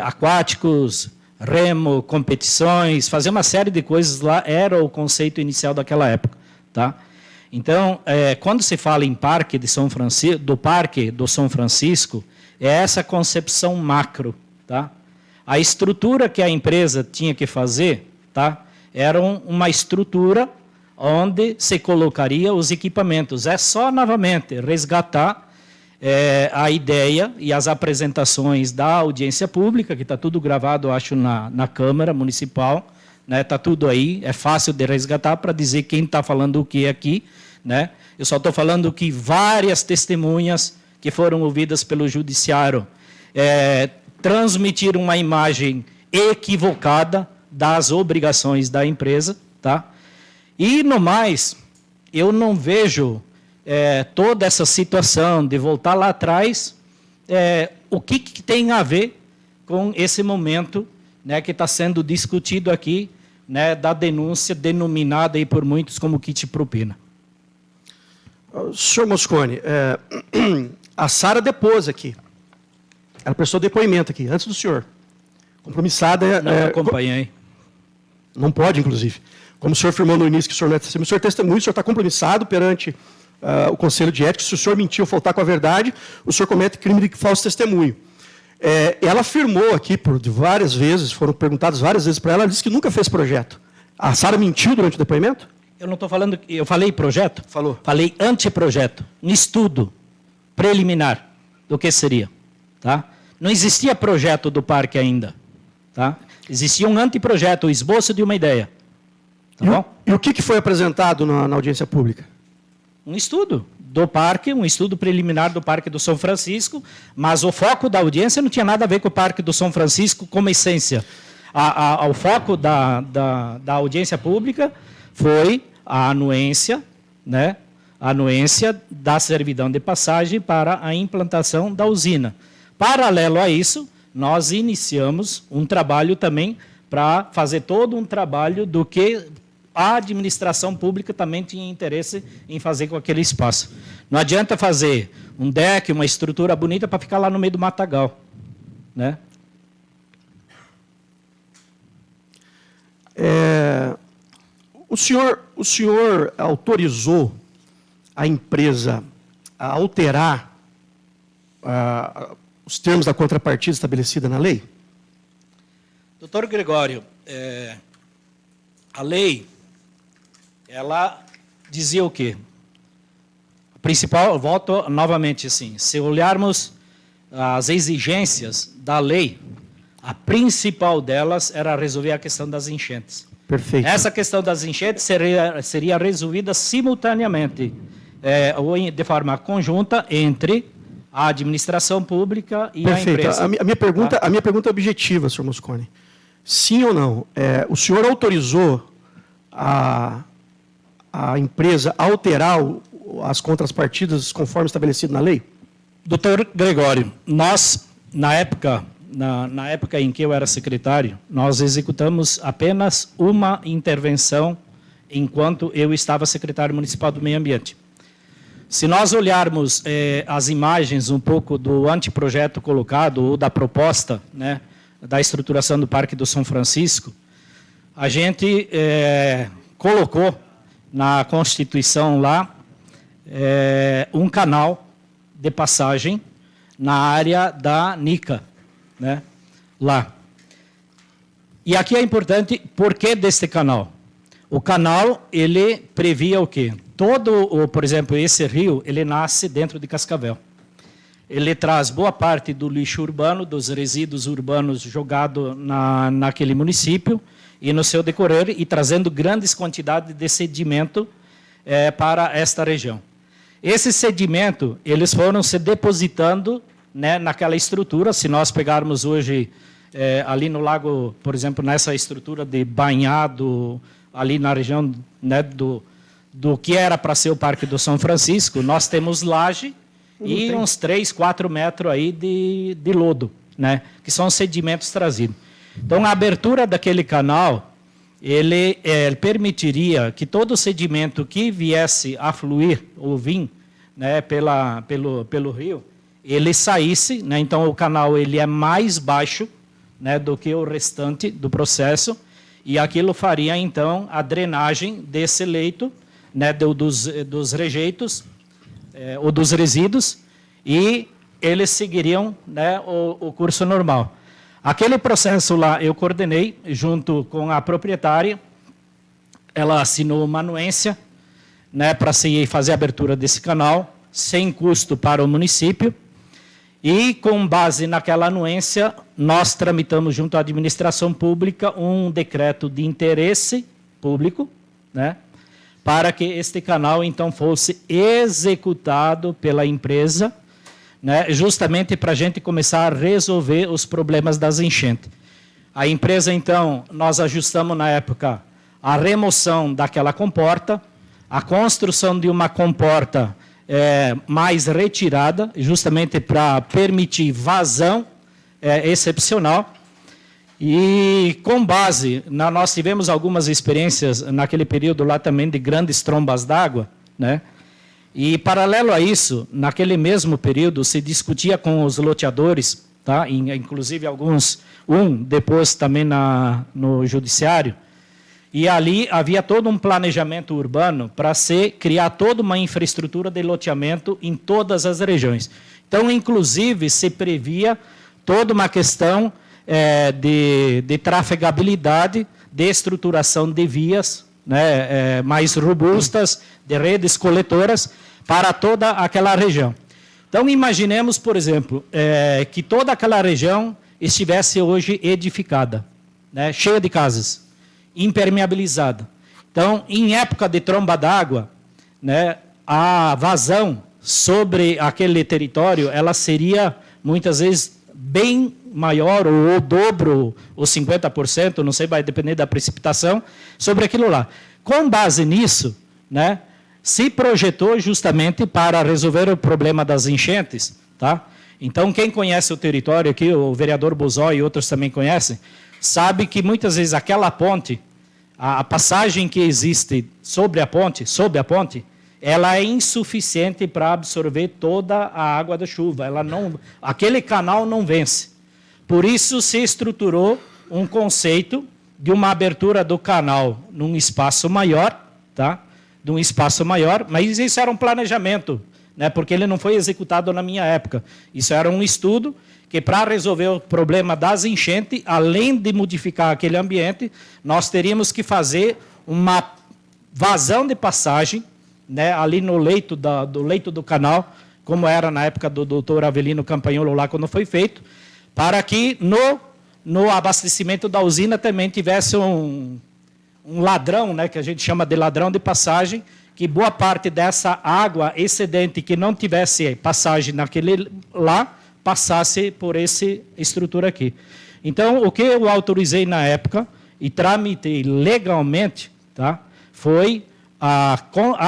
aquáticos, remo, competições, fazer uma série de coisas lá, era o conceito inicial daquela época, tá? Então, quando se fala em Parque de São Francisco, do Parque do São Francisco, é essa concepção macro, tá? A estrutura que a empresa tinha que fazer, tá? Era uma estrutura onde se colocaria os equipamentos. É só, novamente, resgatar a ideia e as apresentações da audiência pública, que está tudo gravado, acho, na Câmara Municipal, né? Está tudo aí, é fácil de resgatar para dizer quem está falando o que aqui, né? Eu só estou falando que várias testemunhas que foram ouvidas pelo judiciário transmitiram uma imagem equivocada das obrigações da empresa, tá? E, no mais, eu não vejo toda essa situação de voltar lá atrás, o que tem a ver com esse momento, né, que está sendo discutido aqui, né, da denúncia denominada aí por muitos como kit propina. Senhor Mosconi, a Sara depôs aqui. Ela prestou depoimento aqui, antes do senhor. Compromissada. Não acompanhei. Não pode, inclusive. Como o senhor afirmou no início que o senhor não é testemunho, o senhor testemunha, o senhor está compromissado perante o Conselho de Ética. Se o senhor mentir ou faltar com a verdade, o senhor comete crime de falso testemunho. Ela afirmou aqui por várias vezes, foram perguntadas várias vezes para ela, ela disse que nunca fez projeto. A Sara mentiu durante o depoimento? Eu não estou falando... Eu falei projeto? Falou. Falei anteprojeto, um estudo preliminar do que seria. Tá? Não existia projeto do parque ainda. Tá? Existia um anteprojeto, o esboço de uma ideia. Tá bom? E o que foi apresentado na audiência pública? Um estudo do parque, um estudo preliminar do Parque do São Francisco, mas o foco da audiência não tinha nada a ver com o Parque do São Francisco como essência. O foco da audiência pública foi a anuência, né? A anuência da servidão de passagem para a implantação da usina. Paralelo a isso, nós iniciamos um trabalho também para fazer todo um trabalho do que a administração pública também tinha interesse em fazer com aquele espaço. Não adianta fazer um deck, uma estrutura bonita para ficar lá no meio do matagal, né? O senhor autorizou a empresa a alterar os termos da contrapartida estabelecida na lei? Doutor Gregório, a lei, ela dizia o quê? O principal, volto novamente assim, se olharmos as exigências da lei, a principal delas era resolver a questão das enchentes. Perfeito. Essa questão das enchentes seria resolvida simultaneamente, ou de forma conjunta, entre a administração pública e a empresa. A minha pergunta é objetiva, senhor Mosconi. Sim ou não? O senhor autorizou a empresa a alterar as contrapartidas conforme estabelecido na lei? Doutor Gregório, nós, na época em que eu era secretário, nós executamos apenas uma intervenção enquanto eu estava secretário municipal do Meio Ambiente. Se nós olharmos as imagens um pouco do anteprojeto colocado, ou da proposta, né, da estruturação do Parque do São Francisco, a gente colocou na Constituição lá um canal de passagem na área da Nica, né, lá. E aqui é importante, por que deste canal? O canal, ele previa o quê? Por exemplo, esse rio, ele nasce dentro de Cascavel. Ele traz boa parte do lixo urbano, dos resíduos urbanos jogados naquele município e no seu decorrer, e trazendo grandes quantidades de sedimento para esta região. Esse sedimento, eles foram se depositando né, naquela estrutura. Se nós pegarmos hoje ali no lago, por exemplo, nessa estrutura de banhado, ali na região, né, do que era para ser o Parque do São Francisco, nós temos laje e uns 3, 4 metros aí de lodo, né, que são sedimentos trazidos. Então, a abertura daquele canal, ele permitiria que todo o sedimento que viesse a fluir ou vir, né, pelo rio, ele saísse, né, então o canal ele é mais baixo, né, do que o restante do processo, e aquilo faria, então, a drenagem desse leito, né, dos rejeitos, ou dos resíduos, e eles seguiriam, né, o curso normal. Aquele processo lá eu coordenei junto com a proprietária, ela assinou uma anuência, né, para se fazer a abertura desse canal, sem custo para o município, e com base naquela anuência, nós tramitamos junto à administração pública um decreto de interesse público, né, para que este canal, então, fosse executado pela empresa, né, justamente para a gente começar a resolver os problemas das enchentes. A empresa, então, nós ajustamos na época a remoção daquela comporta, a construção de uma comporta mais retirada, justamente para permitir vazão excepcional. E com base, nós tivemos algumas experiências naquele período lá também de grandes trombas d'água, né? E paralelo a isso, naquele mesmo período, se discutia com os loteadores, tá? Inclusive depois também no judiciário, e ali havia todo um planejamento urbano para criar toda uma infraestrutura de loteamento em todas as regiões. Então, inclusive, se previa toda uma questão de trafegabilidade, de estruturação de vias, né, mais robustas, de redes coletoras para toda aquela região. Então, imaginemos, por exemplo, que toda aquela região estivesse hoje edificada, né, cheia de casas, impermeabilizada. Então, em época de tromba d'água, né, a vazão sobre aquele território, ela seria, muitas vezes, bem maior, ou o dobro, ou 50%, não sei, vai depender da precipitação, sobre aquilo lá. Com base nisso, né, se projetou justamente para resolver o problema das enchentes, tá? Então, quem conhece o território aqui, o vereador Bozói e outros também conhecem, sabe que muitas vezes aquela ponte, a passagem que existe sob a ponte, ela é insuficiente para absorver toda a água da chuva. Aquele canal não vence. Por isso se estruturou um conceito de uma abertura do canal num espaço maior, tá? De um espaço maior, mas isso era um planejamento, né? Porque ele não foi executado na minha época. Isso era um estudo que, para resolver o problema das enchentes, além de modificar aquele ambiente, nós teríamos que fazer uma vazão de passagem, né, ali no leito do canal, como era na época do doutor Avelino Campanholo lá quando foi feito, para que no abastecimento da usina também tivesse um ladrão, né, que a gente chama de ladrão de passagem, que boa parte dessa água excedente que não tivesse passagem naquele lá, passasse por essa estrutura aqui. Então, o que eu autorizei na época e tramitei legalmente, tá, foi a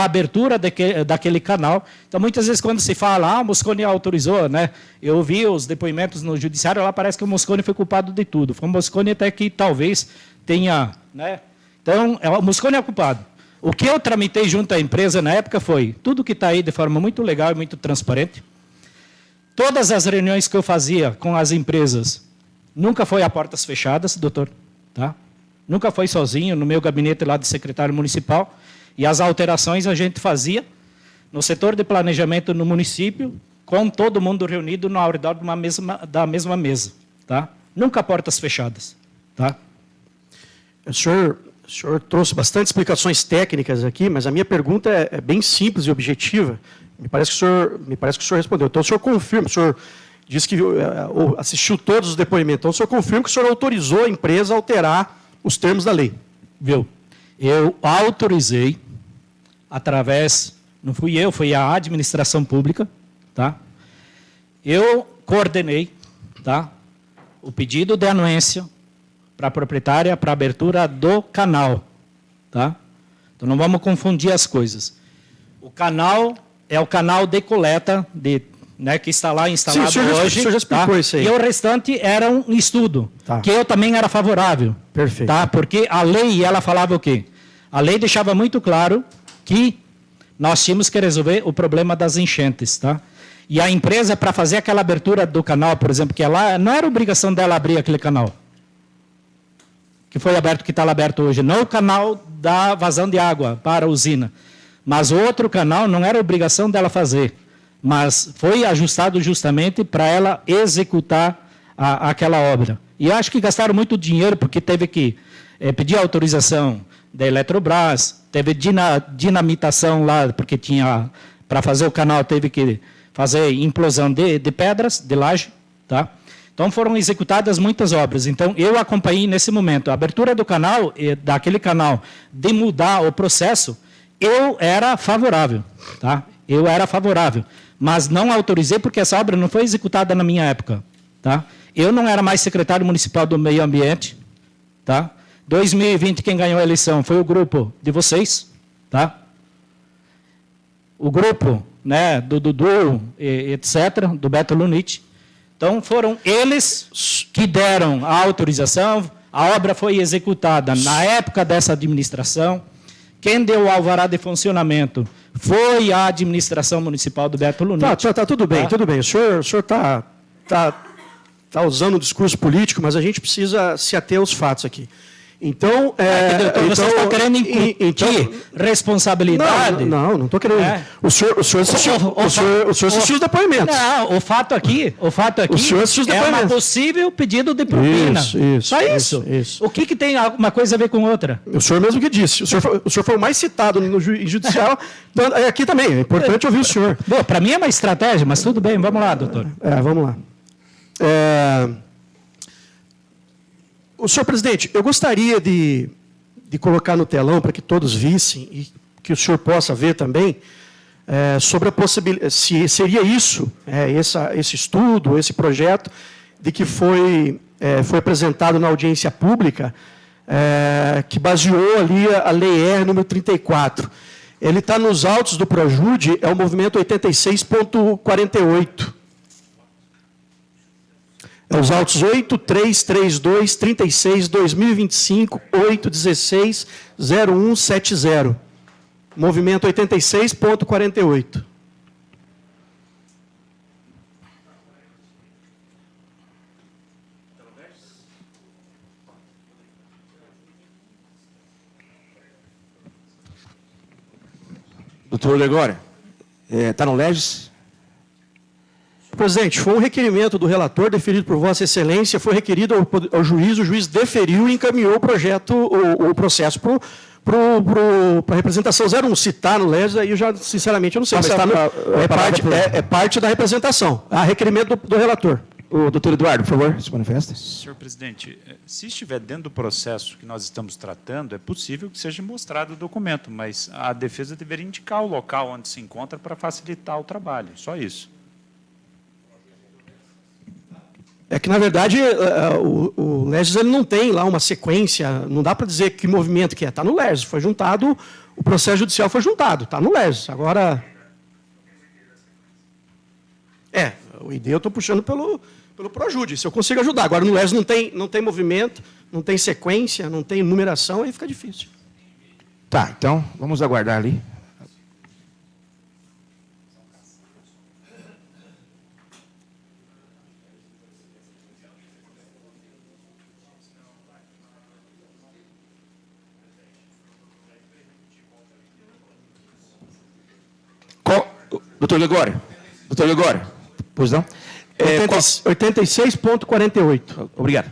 abertura daquele canal. Então, muitas vezes, quando se fala, o Mosconi autorizou, né? Eu vi os depoimentos no judiciário, lá parece que o Mosconi foi culpado de tudo. Foi o Mosconi até que talvez tenha, né? Então, o Mosconi é culpado. O que eu tramitei junto à empresa na época foi tudo que está aí de forma muito legal e muito transparente. Todas as reuniões que eu fazia com as empresas, nunca foi a portas fechadas, doutor, tá? Nunca foi sozinho, no meu gabinete lá de secretário municipal. E as alterações a gente fazia no setor de planejamento no município, com todo mundo reunido ao redor da mesma mesa, tá? Nunca portas fechadas, tá? O senhor trouxe bastante explicações técnicas aqui, mas a minha pergunta é bem simples e objetiva. Me parece que o senhor respondeu. Então, o senhor confirma, o senhor disse que assistiu todos os depoimentos. Então, o senhor confirma que o senhor autorizou a empresa a alterar os termos da lei. Viu? Eu autorizei, através, não fui eu, foi a administração pública, tá? Eu coordenei, tá, o pedido de anuência para a proprietária para a abertura do canal. Tá? Então, não vamos confundir as coisas. O canal é o canal de coleta né, que está lá instalado Sim, o hoje. senhor já explicou isso aí. E o restante era um estudo, Tá. que eu também era favorável. Perfeito. Tá? Porque a lei, ela falava o quê? A lei deixava muito claro que nós tínhamos que resolver o problema das enchentes. Tá? E a empresa, para fazer aquela abertura do canal, por exemplo, que ela não era obrigação dela abrir aquele canal que foi aberto, que está aberto hoje, não o canal da vazão de água para a usina, mas o outro canal não era obrigação dela fazer, mas foi ajustado justamente para ela executar aquela obra. E acho que gastaram muito dinheiro, porque teve que pedir autorização da Eletrobras, teve dinamitação lá, porque tinha, para fazer o canal, teve que fazer implosão de pedras, de laje, tá? Então, foram executadas muitas obras. Então, eu acompanhei nesse momento a abertura do canal, daquele canal, de mudar o processo, eu era favorável. Tá? Eu era favorável. Mas não autorizei porque essa obra não foi executada na minha época. Tá? Eu não era mais secretário municipal do Meio Ambiente. Tá? 2020, quem ganhou a eleição foi o grupo de vocês. Tá? O grupo, né, do Dudu, etc., do Beto Lunite. Então, foram eles que deram a autorização, a obra foi executada na época dessa administração. Quem deu o alvará de funcionamento foi a administração municipal do Beto Lunite. Tá, tudo bem, tudo bem. O senhor está usando um discurso político, mas a gente precisa se ater aos fatos aqui. Então, vocês estão querendo incutir responsabilidade? Não estou querendo. O senhor assistiu os depoimentos. Não, o fato aqui O senhor assistiu os é um depoimentos. possível pedido de propina. Só isso. O que tem uma coisa a ver com outra? O senhor mesmo que disse. O senhor foi o mais citado no judicial. Aqui também, é importante ouvir o senhor. Bom, para mim é uma estratégia, mas tudo bem, vamos lá, doutor. Vamos lá. O senhor presidente, eu gostaria de colocar no telão para que todos vissem e que o senhor possa ver também sobre a possibilidade, se seria isso, esse estudo, esse projeto de que foi apresentado na audiência pública, que baseou ali a Lei R número 34. Ele está nos autos do Projude, é o movimento 86.48. É os autos 8332 36 2025 816 0170. Movimento 86.48. Doutor Gregório, está no Legis? Presidente, foi um requerimento do relator deferido por Vossa Excelência, foi requerido ao juiz, o juiz deferiu e encaminhou o projeto, o processo para a representação 01. Se está no Legis, aí eu já, sinceramente, eu não sei, mas é parte da representação, a requerimento do relator. O doutor Eduardo, por favor, se manifesta. Senhor presidente, se estiver dentro do processo que nós estamos tratando, é possível que seja mostrado o documento, mas a defesa deveria indicar o local onde se encontra para facilitar o trabalho, só isso. É que, na verdade, o Legis ele não tem lá uma sequência, não dá para dizer que movimento que é. Está no Legis, foi juntado, o processo judicial foi juntado, está no Legis. Agora, o ID eu estou puxando pelo Projude, se eu consigo ajudar. Agora, no Legis não tem movimento, não tem sequência, não tem numeração, aí fica difícil. Tá, então, vamos aguardar ali. Doutor Gregório, pois não? 86.48. Obrigado.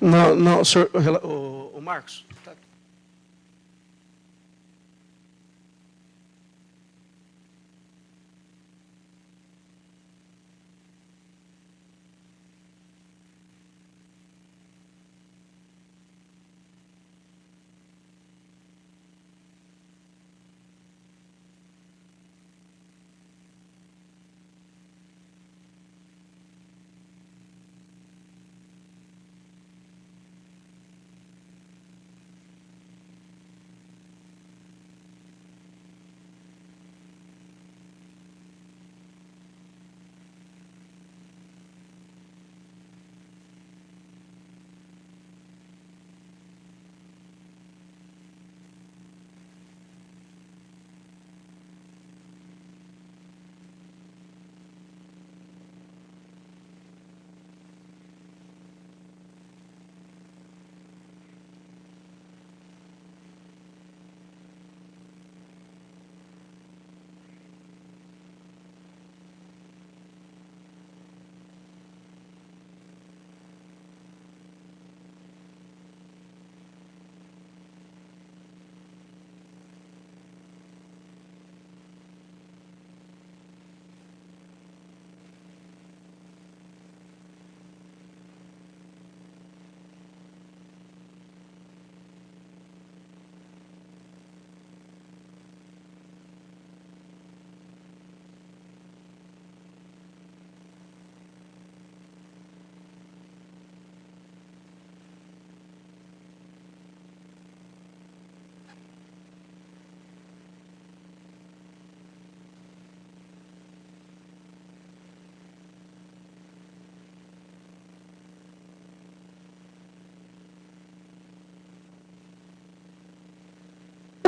Não, não, senhor, o Marcos.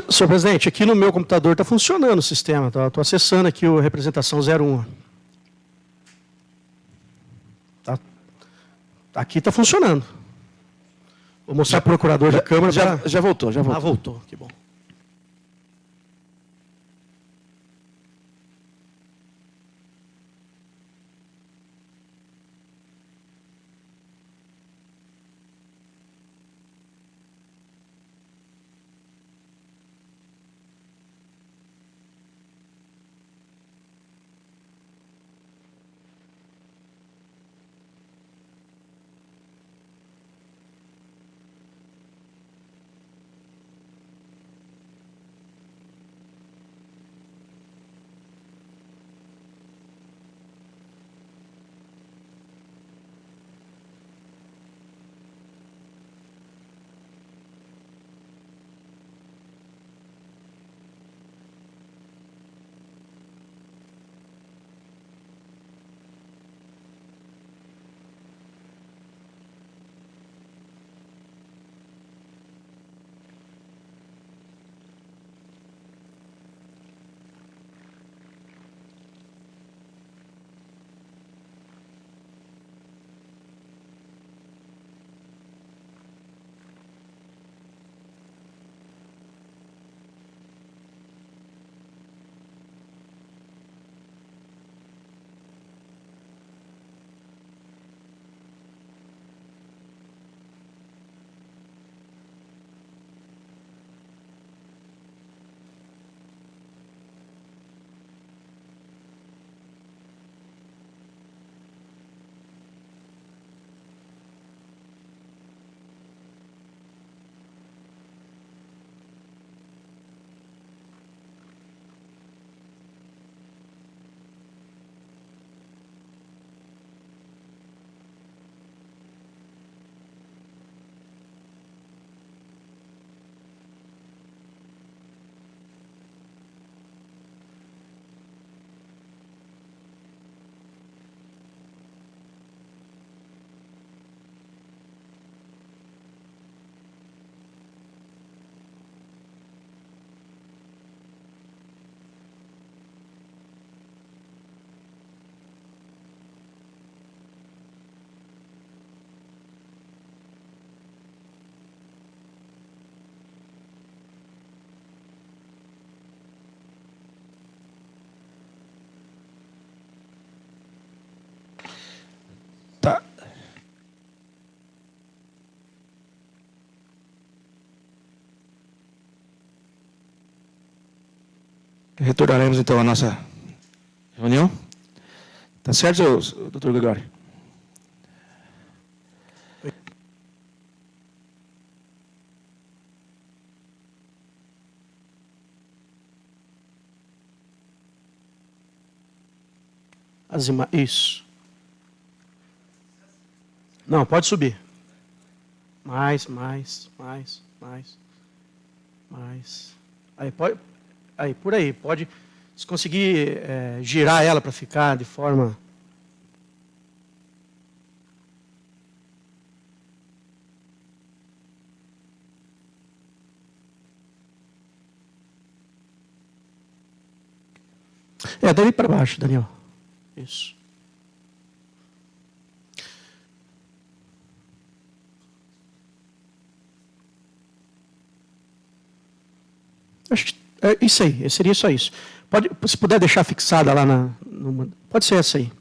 Senhor presidente, aqui no meu computador está funcionando o sistema. Estou acessando aqui o representação 01. Tá, aqui está funcionando. Vou mostrar para o procurador da Câmara. Já voltou, já voltou. Ah, voltou. Que bom. Retornaremos, então, à nossa reunião. Tá certo, doutor Gregório? Isso. Não, pode subir. Mais. Aí, por aí. Pode, se conseguir girar ela para ficar de forma... dali para baixo, Daniel. Isso. Acho que é isso aí, seria só isso. Se puder deixar fixada lá pode ser essa aí.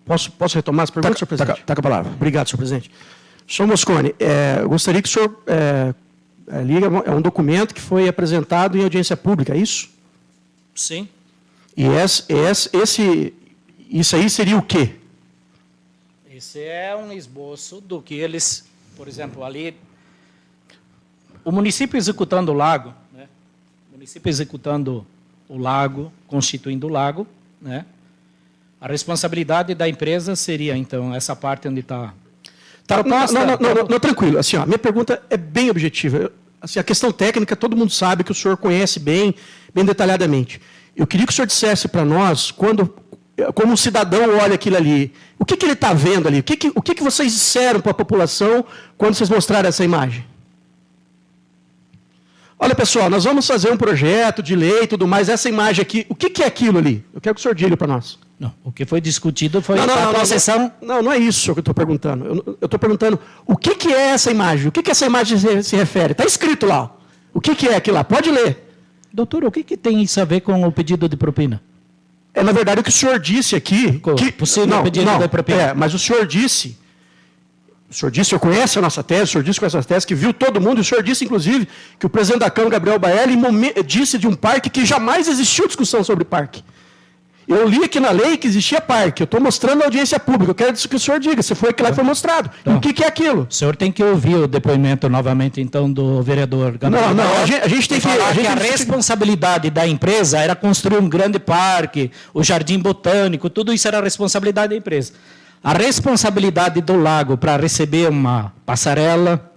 Posso retomar as perguntas, senhor presidente? Está com a palavra. Obrigado, senhor presidente. Senhor Moscone, eu gostaria que o senhor liga, é um documento que foi apresentado em audiência pública, é isso? Sim. E isso aí seria o quê? Esse é um esboço do que eles, por exemplo, ali, o município executando o lago, né? O município executando o lago, constituindo o lago, né? A responsabilidade da empresa seria, então, essa parte onde está... Não, tranquilo. Assim, minha pergunta é bem objetiva. Assim, a questão técnica, todo mundo sabe que o senhor conhece bem detalhadamente. Eu queria que o senhor dissesse para nós, como um cidadão olha aquilo ali, o que ele está vendo ali? O que vocês disseram para a população quando vocês mostraram essa imagem? Olha, pessoal, nós vamos fazer um projeto de lei e tudo mais. Essa imagem aqui, o que é aquilo ali? Eu quero que o senhor diga para nós. Não, o que foi discutido foi a concessão... Não é isso que eu estou perguntando. Eu estou perguntando o que é essa imagem? O que essa imagem se refere? Está escrito lá. O que é aquilo lá? Pode ler. Doutor, o que tem isso a ver com o pedido de propina? Na verdade, o que o senhor disse aqui... Possível pedido de propina. Mas o senhor disse, o senhor conhece a nossa tese, o senhor disse com essa tese que viu todo mundo, e o senhor disse, inclusive, que o presidente da Câmara, Gabriel Baelli, disse de um parque que jamais existiu discussão sobre parque. Eu li aqui na lei que existia parque. Eu estou mostrando a audiência pública. Eu quero que o senhor diga se foi aquilo lá que foi mostrado. Então, e o que é aquilo? O senhor tem que ouvir o depoimento novamente, então, do vereador Gabriel. Não, a gente tem que... A responsabilidade da empresa era construir um grande parque, o jardim botânico, tudo isso era a responsabilidade da empresa. A responsabilidade do lago para receber uma passarela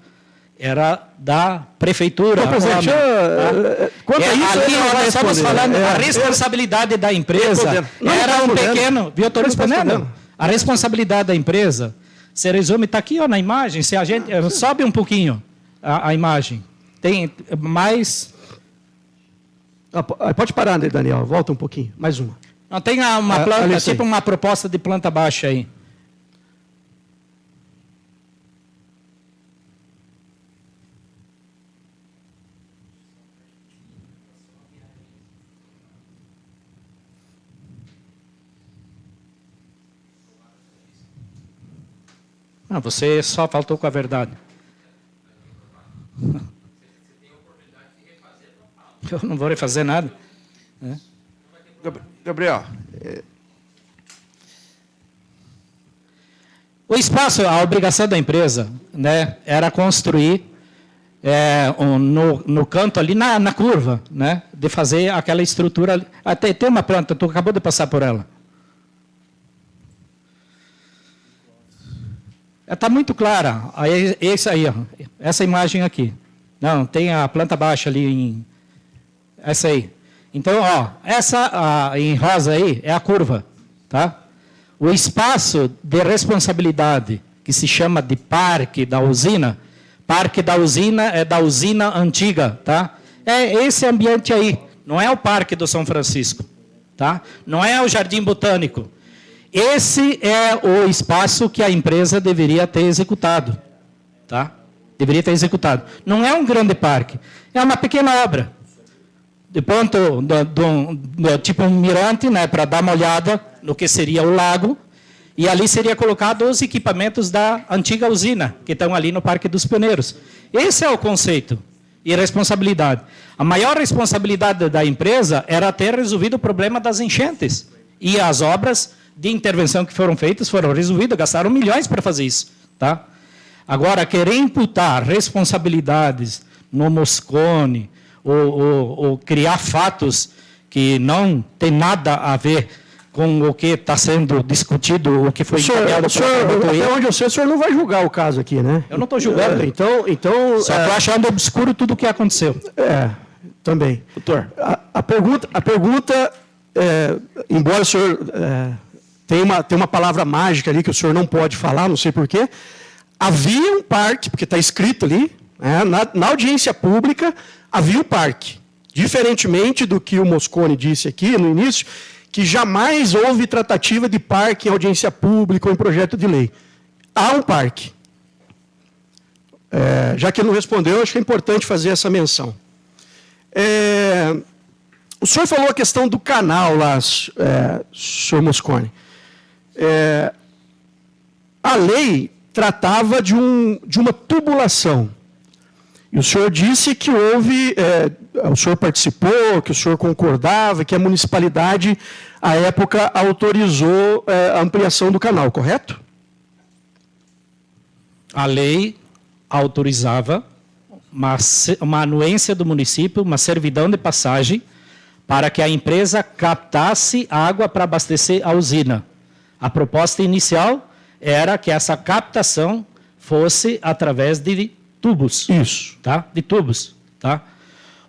era da prefeitura. Não, presidente, quanto a isso, ali nós estamos falando, a responsabilidade da empresa era um pequeno... Viu, estou respondendo? A responsabilidade da empresa se resume... Está aqui na imagem, se a gente... Sobe um pouquinho a imagem. Tem mais... Pode parar, Daniel, volta um pouquinho, mais uma. Não, tem uma planta, tipo uma proposta de planta baixa aí. Não, você só faltou com a verdade. Eu não vou refazer nada. Gabriel. O espaço, a obrigação da empresa, né, era construir no canto ali, na curva, né, de fazer aquela estrutura. Até tem uma planta, tu acabou de passar por ela. Está muito clara. Esse aí, ó, essa imagem aqui. Não, tem a planta baixa ali. Essa aí. Então, ó, essa em rosa aí é a curva. Tá? O espaço de responsabilidade, que se chama de parque da usina é da usina antiga. Tá? É esse ambiente aí. Não é o Parque do São Francisco. Tá? Não é o Jardim Botânico. Esse é o espaço que a empresa deveria ter executado. Tá? Deveria ter executado. Não é um grande parque, é uma pequena obra. De ponto, tipo um mirante, né, para dar uma olhada no que seria o lago, e ali seria colocado os equipamentos da antiga usina, que estão ali no Parque dos Pioneiros. Esse é o conceito. e responsabilidade. A maior responsabilidade da empresa era ter resolvido o problema das enchentes. E as obras de intervenção que foram feitas foram resolvidas, gastaram milhões para fazer isso. Tá? Agora, querer imputar responsabilidades no Moscone, ou criar fatos que não tem nada a ver com o que está sendo discutido, o que foi encaminhado até onde eu sei, o senhor não vai julgar o caso aqui, né? Eu não estou julgando. Então, Só estou achando obscuro tudo o que aconteceu. Também. Doutor. A pergunta embora o senhor tenha uma palavra mágica ali que o senhor não pode falar, não sei porquê, havia um parque, porque está escrito ali, na audiência pública, havia um parque. Diferentemente do que o Moscone disse aqui no início, que jamais houve tratativa de parque em audiência pública ou em projeto de lei. Há um parque. Já que ele não respondeu, acho que é importante fazer essa menção. O senhor falou a questão do canal lá, senhor Moscone. A lei tratava de uma tubulação. E o senhor disse que houve, o senhor participou, que o senhor concordava, que a municipalidade, à época, autorizou a ampliação do canal, correto? A lei autorizava uma anuência do município, uma servidão de passagem, para que a empresa captasse água para abastecer a usina. A proposta inicial era que essa captação fosse através de tubos. Isso. Tá? De tubos. Tá?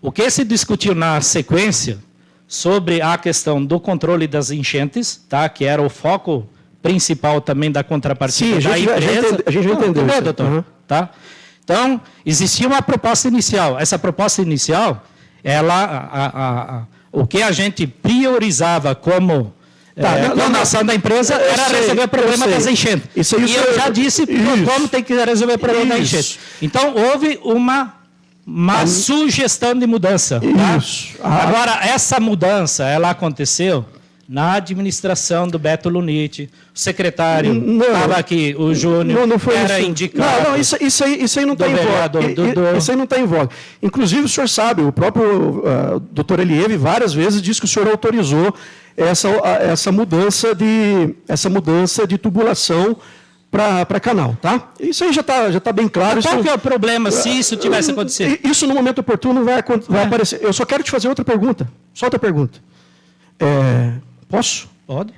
O que se discutiu na sequência sobre a questão do controle das enchentes, tá? Que era o foco principal também da contrapartida da empresa. A gente já entendeu isso. Doutor? Uhum. Tá? Então, existia uma proposta inicial. Essa proposta inicial, o que a gente priorizava como ação da empresa era resolver o problema das enchentes. E eu já disse como tem que resolver o problema da enchente. Então, houve uma sugestão de mudança. Tá? Agora, essa mudança, ela aconteceu na administração do Beto Lunite. O secretário estava aqui, o Júnior, era indicado. Não, isso aí não está em voga. Isso aí não está em voga. Inclusive, o senhor sabe, o próprio doutor Elieve várias vezes disse que o senhor autorizou essa mudança de tubulação para canal, tá? Isso aí já tá bem claro. Qual que é o problema se isso tivesse acontecido? Isso, no momento oportuno, vai aparecer. Eu só quero te fazer outra pergunta. Só outra pergunta. Posso? Pode.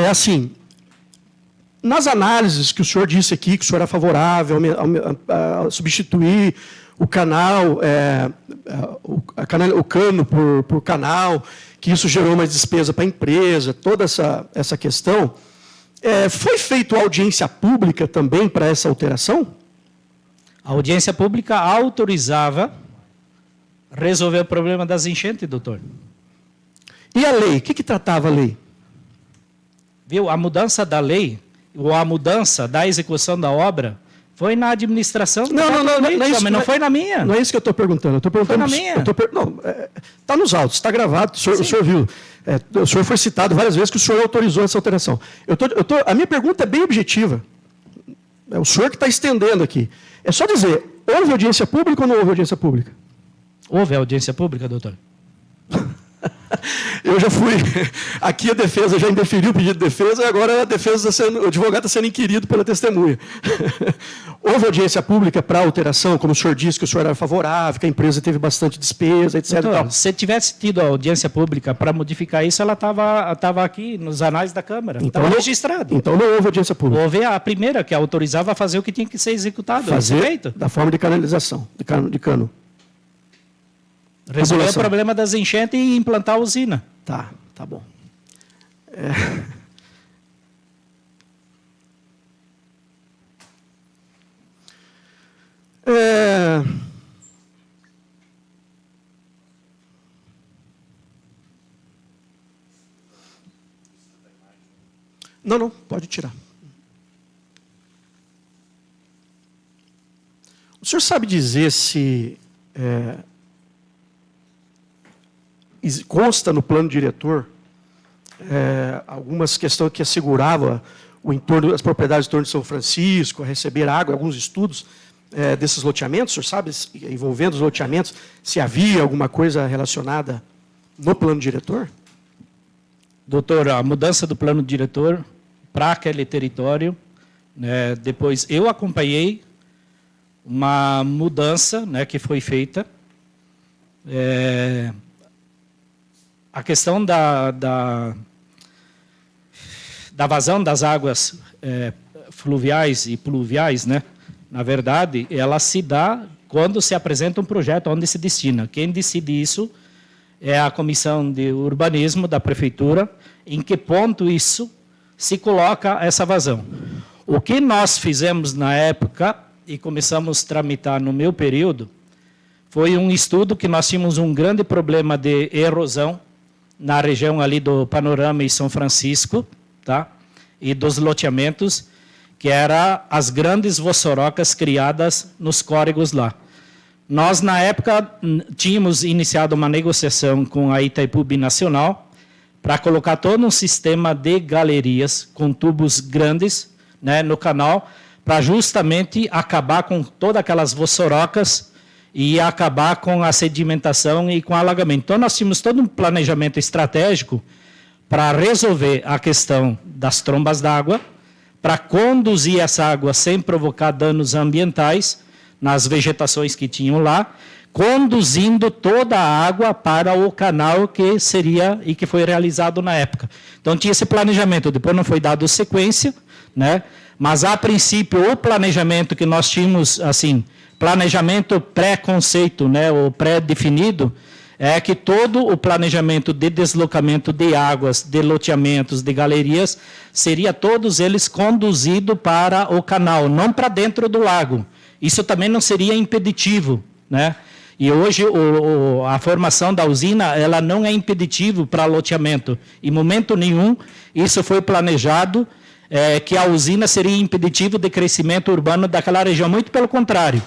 Assim, nas análises que o senhor disse aqui, que o senhor era favorável a substituir o canal, o cano por canal, que isso gerou mais despesa para a empresa, toda essa questão, foi feita audiência pública também para essa alteração? A audiência pública autorizava resolver o problema das enchentes, doutor. E a lei? O que tratava a lei? Viu? A mudança da lei, ou a mudança da execução da obra, foi na administração. Não foi na minha. Não é isso que eu estou perguntando. Eu estou perguntando. Foi na minha. Está nos autos, está gravado. O senhor viu. O senhor foi citado várias vezes que o senhor autorizou essa alteração. A minha pergunta é bem objetiva. É o senhor que está estendendo aqui. É só dizer, houve audiência pública ou não houve audiência pública? Houve audiência pública, doutor? Eu já fui. Aqui a defesa já indeferiu o pedido de defesa e agora o advogado está sendo inquirido pela testemunha. Houve audiência pública para alteração, como o senhor disse que o senhor era favorável, que a empresa teve bastante despesa, etc. Doutor, se tivesse tido audiência pública para modificar isso, ela estava aqui nos anais da Câmara. Estava registrado. Então não houve audiência pública. Houve a primeira que autorizava a fazer o que tinha que ser executado. Fazer da forma de canalização, de cano. Resolver o problema das enchentes e implantar a usina. Tá bom. Não, pode tirar. O senhor sabe dizer se consta no plano diretor algumas questões que assegurava o entorno, as propriedades em torno de São Francisco, a receber água, alguns estudos desses loteamentos? O senhor sabe, envolvendo os loteamentos, se havia alguma coisa relacionada no plano diretor? Doutor, a mudança do plano diretor para aquele território, né, depois eu acompanhei uma mudança, né, que foi feita. A questão da vazão das águas fluviais e pluviais, né, na verdade, ela se dá quando se apresenta um projeto onde se destina. Quem decide isso é a Comissão de Urbanismo da Prefeitura, em que ponto isso se coloca essa vazão. O que nós fizemos na época, e começamos a tramitar no meu período, foi um estudo que nós tínhamos um grande problema de erosão na região ali do Panorama e São Francisco, tá? E dos loteamentos, que eram as grandes vossorocas criadas nos córregos lá. Nós, na época, tínhamos iniciado uma negociação com a Itaipu Binacional para colocar todo um sistema de galerias com tubos grandes, né, no canal, para justamente acabar com todas aquelas vossorocas e acabar com a sedimentação e com o alagamento. Então, nós tínhamos todo um planejamento estratégico para resolver a questão das trombas d'água, para conduzir essa água sem provocar danos ambientais nas vegetações que tinham lá, conduzindo toda a água para o canal que seria e que foi realizado na época. Então, tinha esse planejamento, depois não foi dado sequência, né? Mas, a princípio, o planejamento que nós tínhamos, assim, planejamento pré-conceito, né, ou pré-definido, é que todo o planejamento de deslocamento de águas, de loteamentos, de galerias, seria todos eles conduzidos para o canal, não para dentro do lago. Isso também não seria impeditivo, né? E hoje a formação da usina, ela não é impeditivo para loteamento. Em momento nenhum, isso foi planejado, que a usina seria impeditivo de crescimento urbano daquela região. Muito pelo contrário.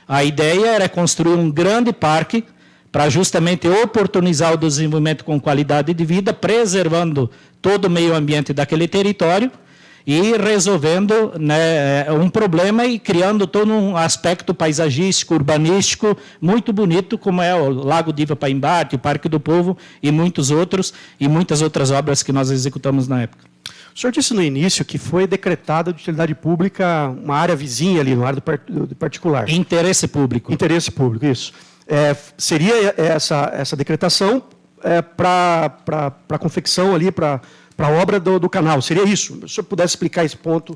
A ideia era construir um grande parque para justamente oportunizar o desenvolvimento com qualidade de vida, preservando todo o meio ambiente daquele território e resolvendo, né, um problema e criando todo um aspecto paisagístico, urbanístico, muito bonito, como é o Lago de Iva-Paimbate, o Parque do Povo e muitas outras obras que nós executamos na época. O senhor disse no início que foi decretada de utilidade pública uma área vizinha ali, uma área do particular. Interesse público. Interesse público, isso. Seria essa decretação para a confecção ali, para a obra do canal. Seria isso? Se o senhor pudesse explicar esse ponto.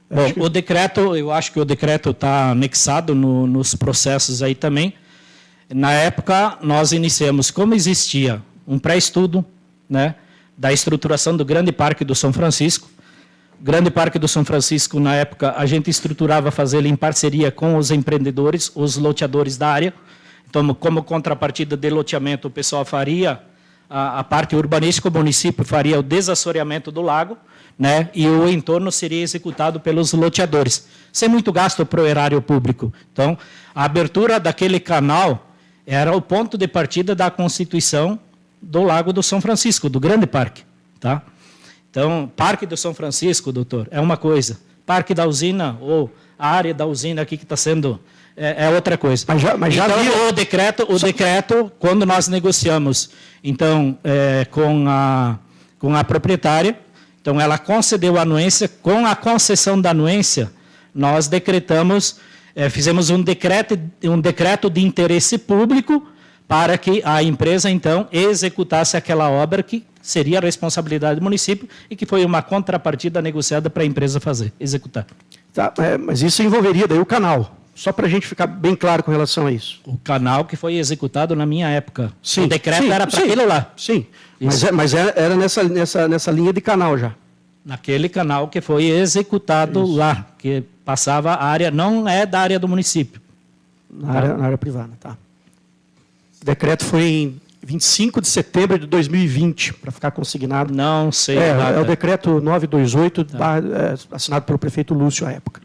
Bom, o decreto, eu acho que o decreto está anexado nos processos aí também. Na época, nós iniciamos, como existia um pré-estudo, né, da estruturação do Grande Parque do São Francisco. O Grande Parque do São Francisco, na época, a gente estruturava fazê-lo em parceria com os empreendedores, os loteadores da área. Então, como contrapartida de loteamento, o pessoal faria a parte urbanística, o município faria o desassoreamento do lago, né, e o entorno seria executado pelos loteadores, sem muito gasto para o erário público. Então, a abertura daquele canal era o ponto de partida da constituição do Lago do São Francisco, do Grande Parque. Tá? Então, Parque do São Francisco, doutor, é uma coisa. Parque da usina, ou a área da usina aqui que está sendo... É outra coisa. Mas já então, havia... o decreto, quando nós negociamos então, com a proprietária, então ela concedeu a anuência, com a concessão da anuência, nós decretamos, fizemos um decreto de interesse público para que a empresa, então, executasse aquela obra que seria a responsabilidade do município e que foi uma contrapartida negociada para a empresa executar. Tá, mas isso envolveria daí o canal. Só para a gente ficar bem claro com relação a isso. O canal que foi executado na minha época. Sim, o decreto era para aquilo lá. Sim, mas era nessa linha de canal já. Naquele canal que foi executado isso. Lá, que passava a área, não é da área do município. Na área privada, tá. O decreto foi em 25 de setembro de 2020, para ficar consignado. Não sei. É o decreto 928, assinado pelo prefeito Lúcio à época.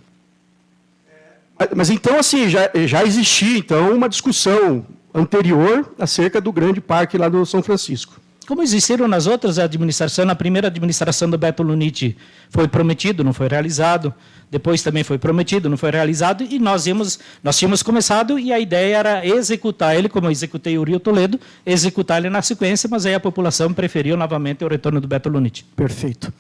Mas então, assim, já existia então, uma discussão anterior acerca do Grande Parque lá do São Francisco. como existiram nas outras administrações, na primeira administração do Beto Luniti foi prometido, não foi realizado. Depois também foi prometido, não foi realizado. E nós tínhamos começado e a ideia era executar ele, como eu executei o Rio Toledo, executar ele na sequência, mas aí a população preferiu novamente o retorno do Beto Luniti. Perfeito.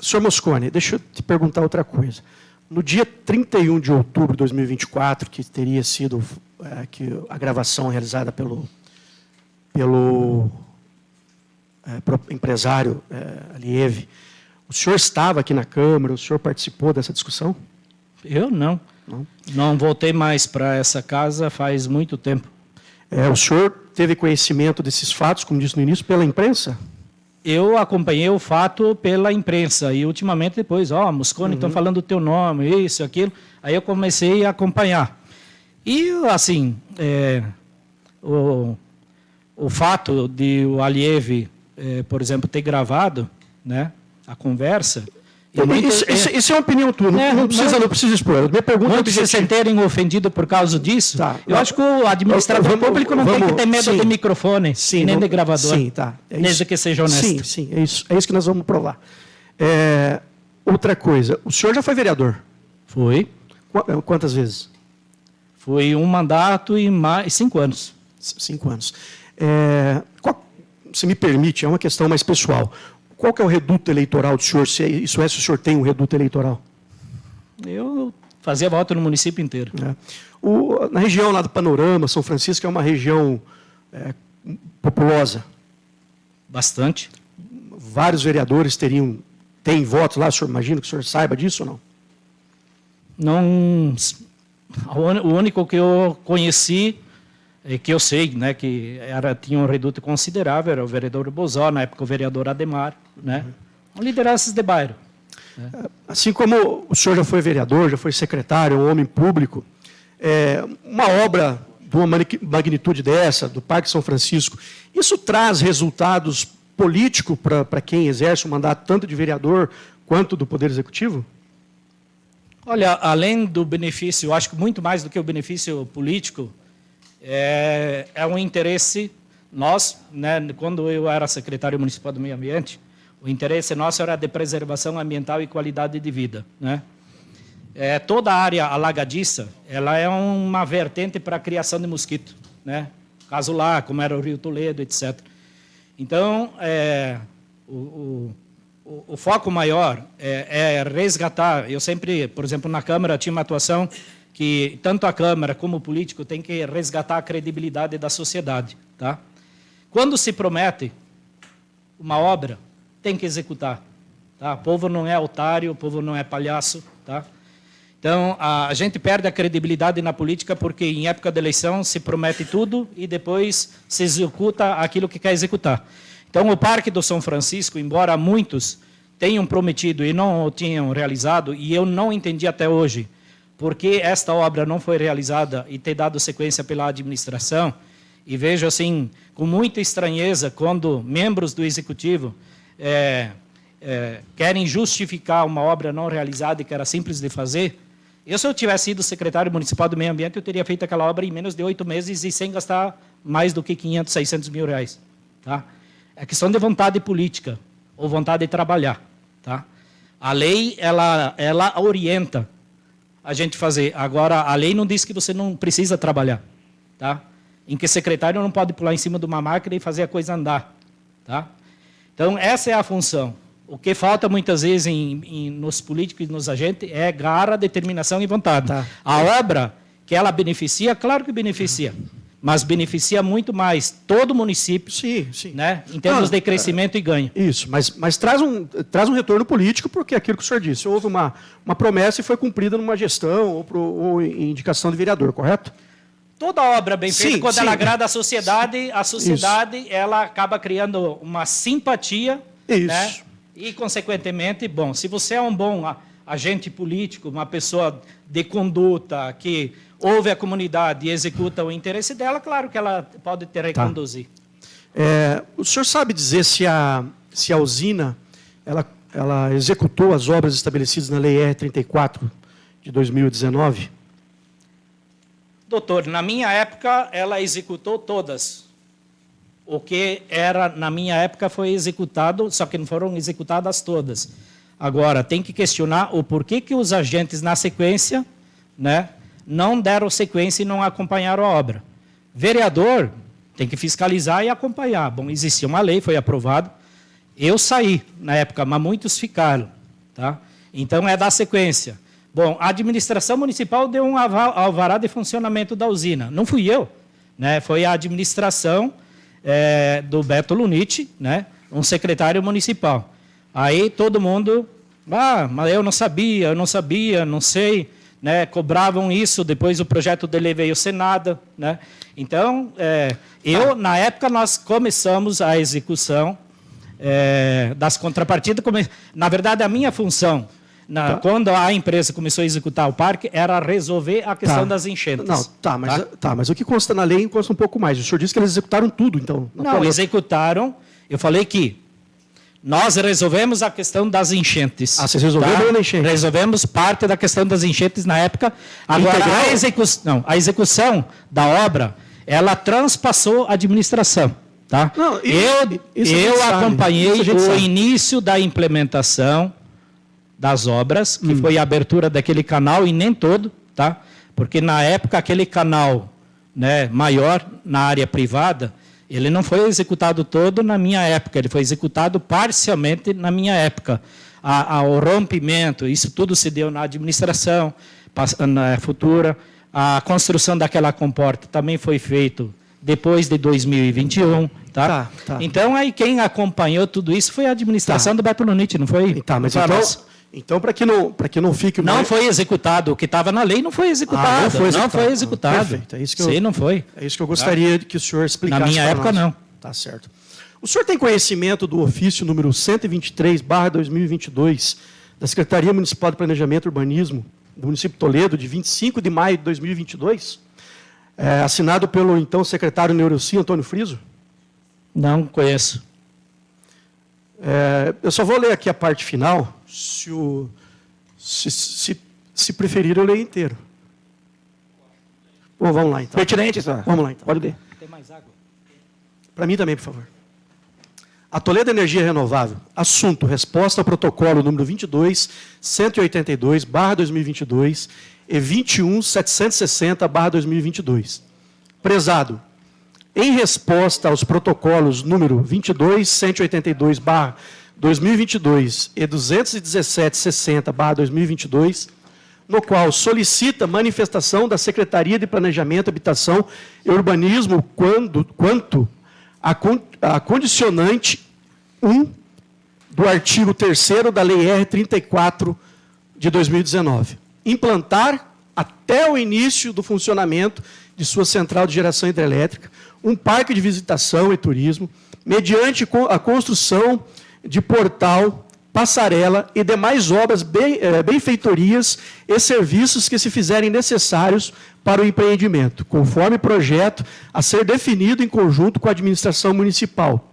Senhor Mosconi, deixa eu te perguntar outra coisa. No dia 31 de outubro de 2024, que teria sido a gravação realizada pelo empresário Alieve, o senhor estava aqui na Câmara, o senhor participou dessa discussão? Eu não. Não voltei mais para essa casa faz muito tempo. O senhor teve conhecimento desses fatos, como disse no início, pela imprensa? Eu acompanhei o fato pela imprensa e ultimamente depois, Mosconi, estão falando o teu nome, isso, aquilo. Aí eu comecei a acompanhar. E, assim, o fato de o Alieve, por exemplo, ter gravado, né, a conversa... Isso é uma opinião tua, não precisa expor. Minha pergunta muitos se sentirem ofendidos por causa disso. Tá, eu acho que o administrador público não tem que ter medo de microfone, nem de gravador. Sim, tá. Desde que seja honesto. Sim, é isso que nós vamos provar. Outra coisa, o senhor já foi vereador? Foi. Quantas vezes? Foi um mandato e mais 5 anos. 5 anos. Se me permite, é uma questão mais pessoal. Qual que é o reduto eleitoral do senhor? Se o senhor tem um reduto eleitoral? Eu fazia voto no município inteiro. Na região lá do Panorama, São Francisco, é uma região populosa. Bastante. Vários vereadores têm votos lá, o senhor imagina que o senhor saiba disso ou não? Não. O único que eu conheci, que eu sei, né, que tinha um reduto considerável, era o vereador Bozó, na época o vereador Ademar, né? Lideranças de bairro. Assim como o senhor já foi vereador, já foi secretário, um homem público, uma obra de uma magnitude dessa, do Parque São Francisco, isso traz resultados políticos para quem exerce o mandato tanto de vereador quanto do Poder Executivo? Olha, além do benefício, eu acho que muito mais do que o benefício político, é um interesse nosso, né? Quando eu era secretário municipal do Meio Ambiente, o interesse nosso era de preservação ambiental e qualidade de vida, né? Toda a área alagadiça, ela é uma vertente para a criação de mosquito, né? Caso lá, como era o Rio Toledo, etc. Então, o foco maior é resgatar. Eu sempre, por exemplo, na Câmara tinha uma atuação que tanto a Câmara como o político tem que resgatar a credibilidade da sociedade, tá? Quando se promete uma obra, tem que executar, tá? O povo não é otário, o povo não é palhaço, tá? Então, a gente perde a credibilidade na política porque em época de eleição se promete tudo e depois se executa aquilo que quer executar. Então, o Parque do São Francisco, embora muitos tenham prometido e não o tinham realizado, e eu não entendi até hoje por que esta obra não foi realizada e ter dado sequência pela administração, e vejo assim com muita estranheza quando membros do Executivo querem justificar uma obra não realizada e que era simples de fazer. Se eu tivesse sido secretário municipal do Meio Ambiente, eu teria feito aquela obra em menos de 8 meses e sem gastar mais do que 500, 600 mil reais. Tá? É questão de vontade política ou vontade de trabalhar. Tá? A lei, ela orienta a gente fazer. Agora, a lei não diz que você não precisa trabalhar. Tá? Em que secretário não pode pular em cima de uma máquina e fazer a coisa andar. Tá? Então, essa é a função. O que falta muitas vezes nos políticos e nos agentes é garra, determinação e vontade. Tá. A obra que ela beneficia, claro que beneficia, mas beneficia muito mais todo o município, sim. Né, em termos de crescimento e ganho. Isso, mas traz um retorno político, porque aquilo que o senhor disse, houve uma promessa e foi cumprida numa gestão ou em indicação de vereador, correto? Toda obra bem feita, quando ela agrada a sociedade ela acaba criando uma simpatia, né? E, consequentemente, bom, se você é um bom agente político, uma pessoa de conduta que ouve a comunidade e executa o interesse dela, claro que ela pode te reconduzir. O senhor sabe dizer se a usina ela executou as obras estabelecidas na Lei R34 de 2019? Doutor, na minha época, ela executou todas. O que era, na minha época, foi executado, só que não foram executadas todas. Agora, tem que questionar o porquê que os agentes, na sequência, né, não deram sequência e não acompanharam a obra. Vereador tem que fiscalizar e acompanhar. Bom, existia uma lei, foi aprovado. Eu saí na época, mas muitos ficaram. Tá? Então, é da sequência. Bom, a administração municipal deu um alvará de funcionamento da usina. Não fui eu, né? Foi a administração do Beto Luniti, né? Um secretário municipal. Aí todo mundo, mas eu não sabia, não sei, né? Cobravam isso, depois o projeto dele veio ao Senado, né? Então, na época, nós começamos a execução das contrapartidas. Na verdade, a minha função, quando a empresa começou a executar o parque, era resolver a questão das enchentes. Não, mas o que consta na lei consta um pouco mais. O senhor disse que eles executaram tudo, então. Não, executaram. Eu falei que nós resolvemos a questão das enchentes. Vocês resolveram a enchente? Resolvemos parte da questão das enchentes na época. Agora, a execução da obra, ela transpassou a administração. Tá? Não, eu acompanhei o início da implementação das obras, que foi a abertura daquele canal, e nem todo, tá? Porque na época aquele canal, né, maior na área privada, ele não foi executado todo na minha época, ele foi executado parcialmente na minha época. O rompimento, isso tudo se deu na administração na futura. A construção daquela comporta também foi feito depois de 2021. Tá? Então, aí quem acompanhou tudo isso foi a administração do Beto Luniti, não foi? Mas então, para que não fique... Não foi executado. O que estava na lei não foi executado. Não foi executado. Perfeito. Sim, não foi. É isso que eu gostaria que o senhor explicasse. Na minha época, não. Tá certo. O senhor tem conhecimento do ofício número 123/2022 da Secretaria Municipal de Planejamento e Urbanismo do município de Toledo, de 25 de maio de 2022, assinado pelo então secretário Neuroci, Antônio Friso? Não conheço. Eu só vou ler aqui a parte final. Se preferir, eu leio inteiro. Bom, vamos lá, então. Pertinente, senhor. Vamos lá, então. Pode ler. Tem mais água? Para mim também, por favor. A Toledo Energia Renovável. Assunto: resposta ao protocolo número 22.182/2022 e 21.760/2022. Prezado, em resposta aos protocolos número 22.182/2022 e 217.60/2022, no qual solicita manifestação da Secretaria de Planejamento, Habitação e Urbanismo quanto a condicionante 1 do artigo 3º da Lei R. 34 de 2019. Implantar, até o início do funcionamento de sua central de geração hidrelétrica, um parque de visitação e turismo, mediante a construção de portal, passarela e demais obras, benfeitorias e serviços que se fizerem necessários para o empreendimento, conforme projeto a ser definido em conjunto com a administração municipal.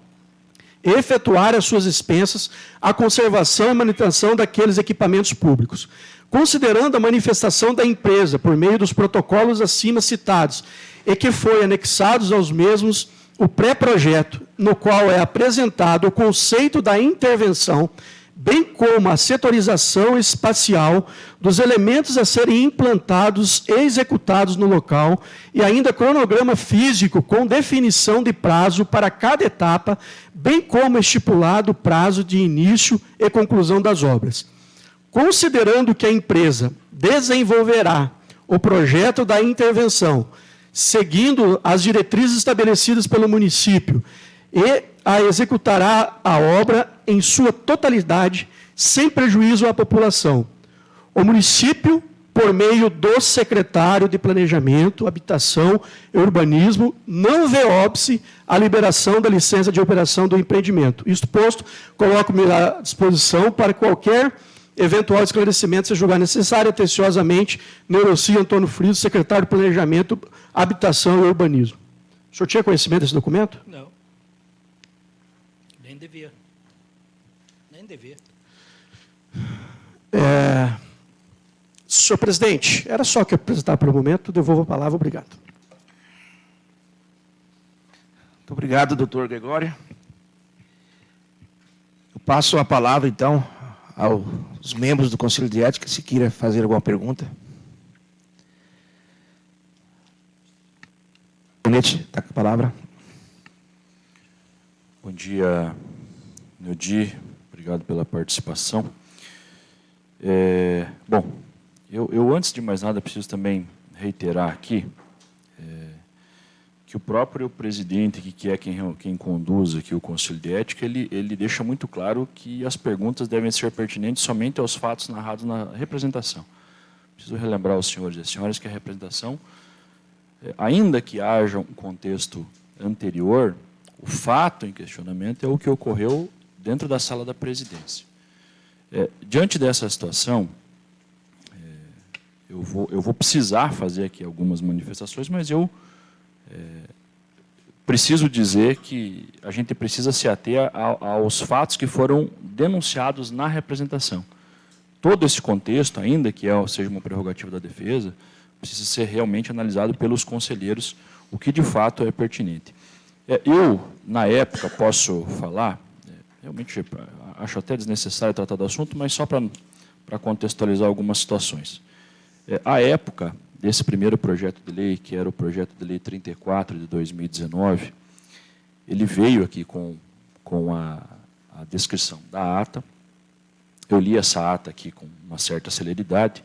Efetuar às suas expensas a conservação e manutenção daqueles equipamentos públicos. Considerando a manifestação da empresa por meio dos protocolos acima citados e que foi anexados aos mesmos o pré-projeto, no qual é apresentado o conceito da intervenção, bem como a setorização espacial dos elementos a serem implantados e executados no local, e ainda cronograma físico com definição de prazo para cada etapa, bem como estipulado o prazo de início e conclusão das obras. Considerando que a empresa desenvolverá o projeto da intervenção, seguindo as diretrizes estabelecidas pelo município, e a executará a obra em sua totalidade, sem prejuízo à população. O município, por meio do secretário de Planejamento, Habitação e Urbanismo, não vê óbice a liberação da licença de operação do empreendimento. Isto posto, coloco-me à disposição para qualquer eventual esclarecimento, se julgar necessário. Atenciosamente, Neuroci Antônio Friso, secretário de Planejamento, Habitação e Urbanismo. O senhor tinha conhecimento desse documento? Não. Nem devia. Senhor presidente, era só o que eu apresentar para o momento. Devolvo a palavra. Obrigado. Muito Obrigado, doutor Gregório. Eu passo a palavra, então, aos membros do Conselho de Ética, se queira fazer alguma pergunta. Bonete, está com a palavra. Bom dia, Neudi. Obrigado pela participação. Bom, eu antes de mais nada preciso também reiterar aqui que o próprio presidente, que é quem conduz aqui o Conselho de Ética, ele deixa muito claro que as perguntas devem ser pertinentes somente aos fatos narrados na representação. Preciso relembrar aos senhores e às senhoras que a representação, ainda que haja um contexto anterior, o fato em questionamento é o que ocorreu dentro da sala da presidência. Diante dessa situação, eu vou precisar fazer aqui algumas manifestações, mas eu preciso dizer que a gente precisa se ater aos fatos que foram denunciados na representação. Todo esse contexto, ainda que seja uma prerrogativa da defesa, precisa ser realmente analisado pelos conselheiros, o que de fato é pertinente. Eu, na época, posso falar, realmente acho até desnecessário tratar do assunto, mas só para contextualizar algumas situações. À época desse primeiro projeto de lei, que era o projeto de lei 34 de 2019, ele veio aqui com a descrição da ata. Eu li essa ata aqui com uma certa celeridade,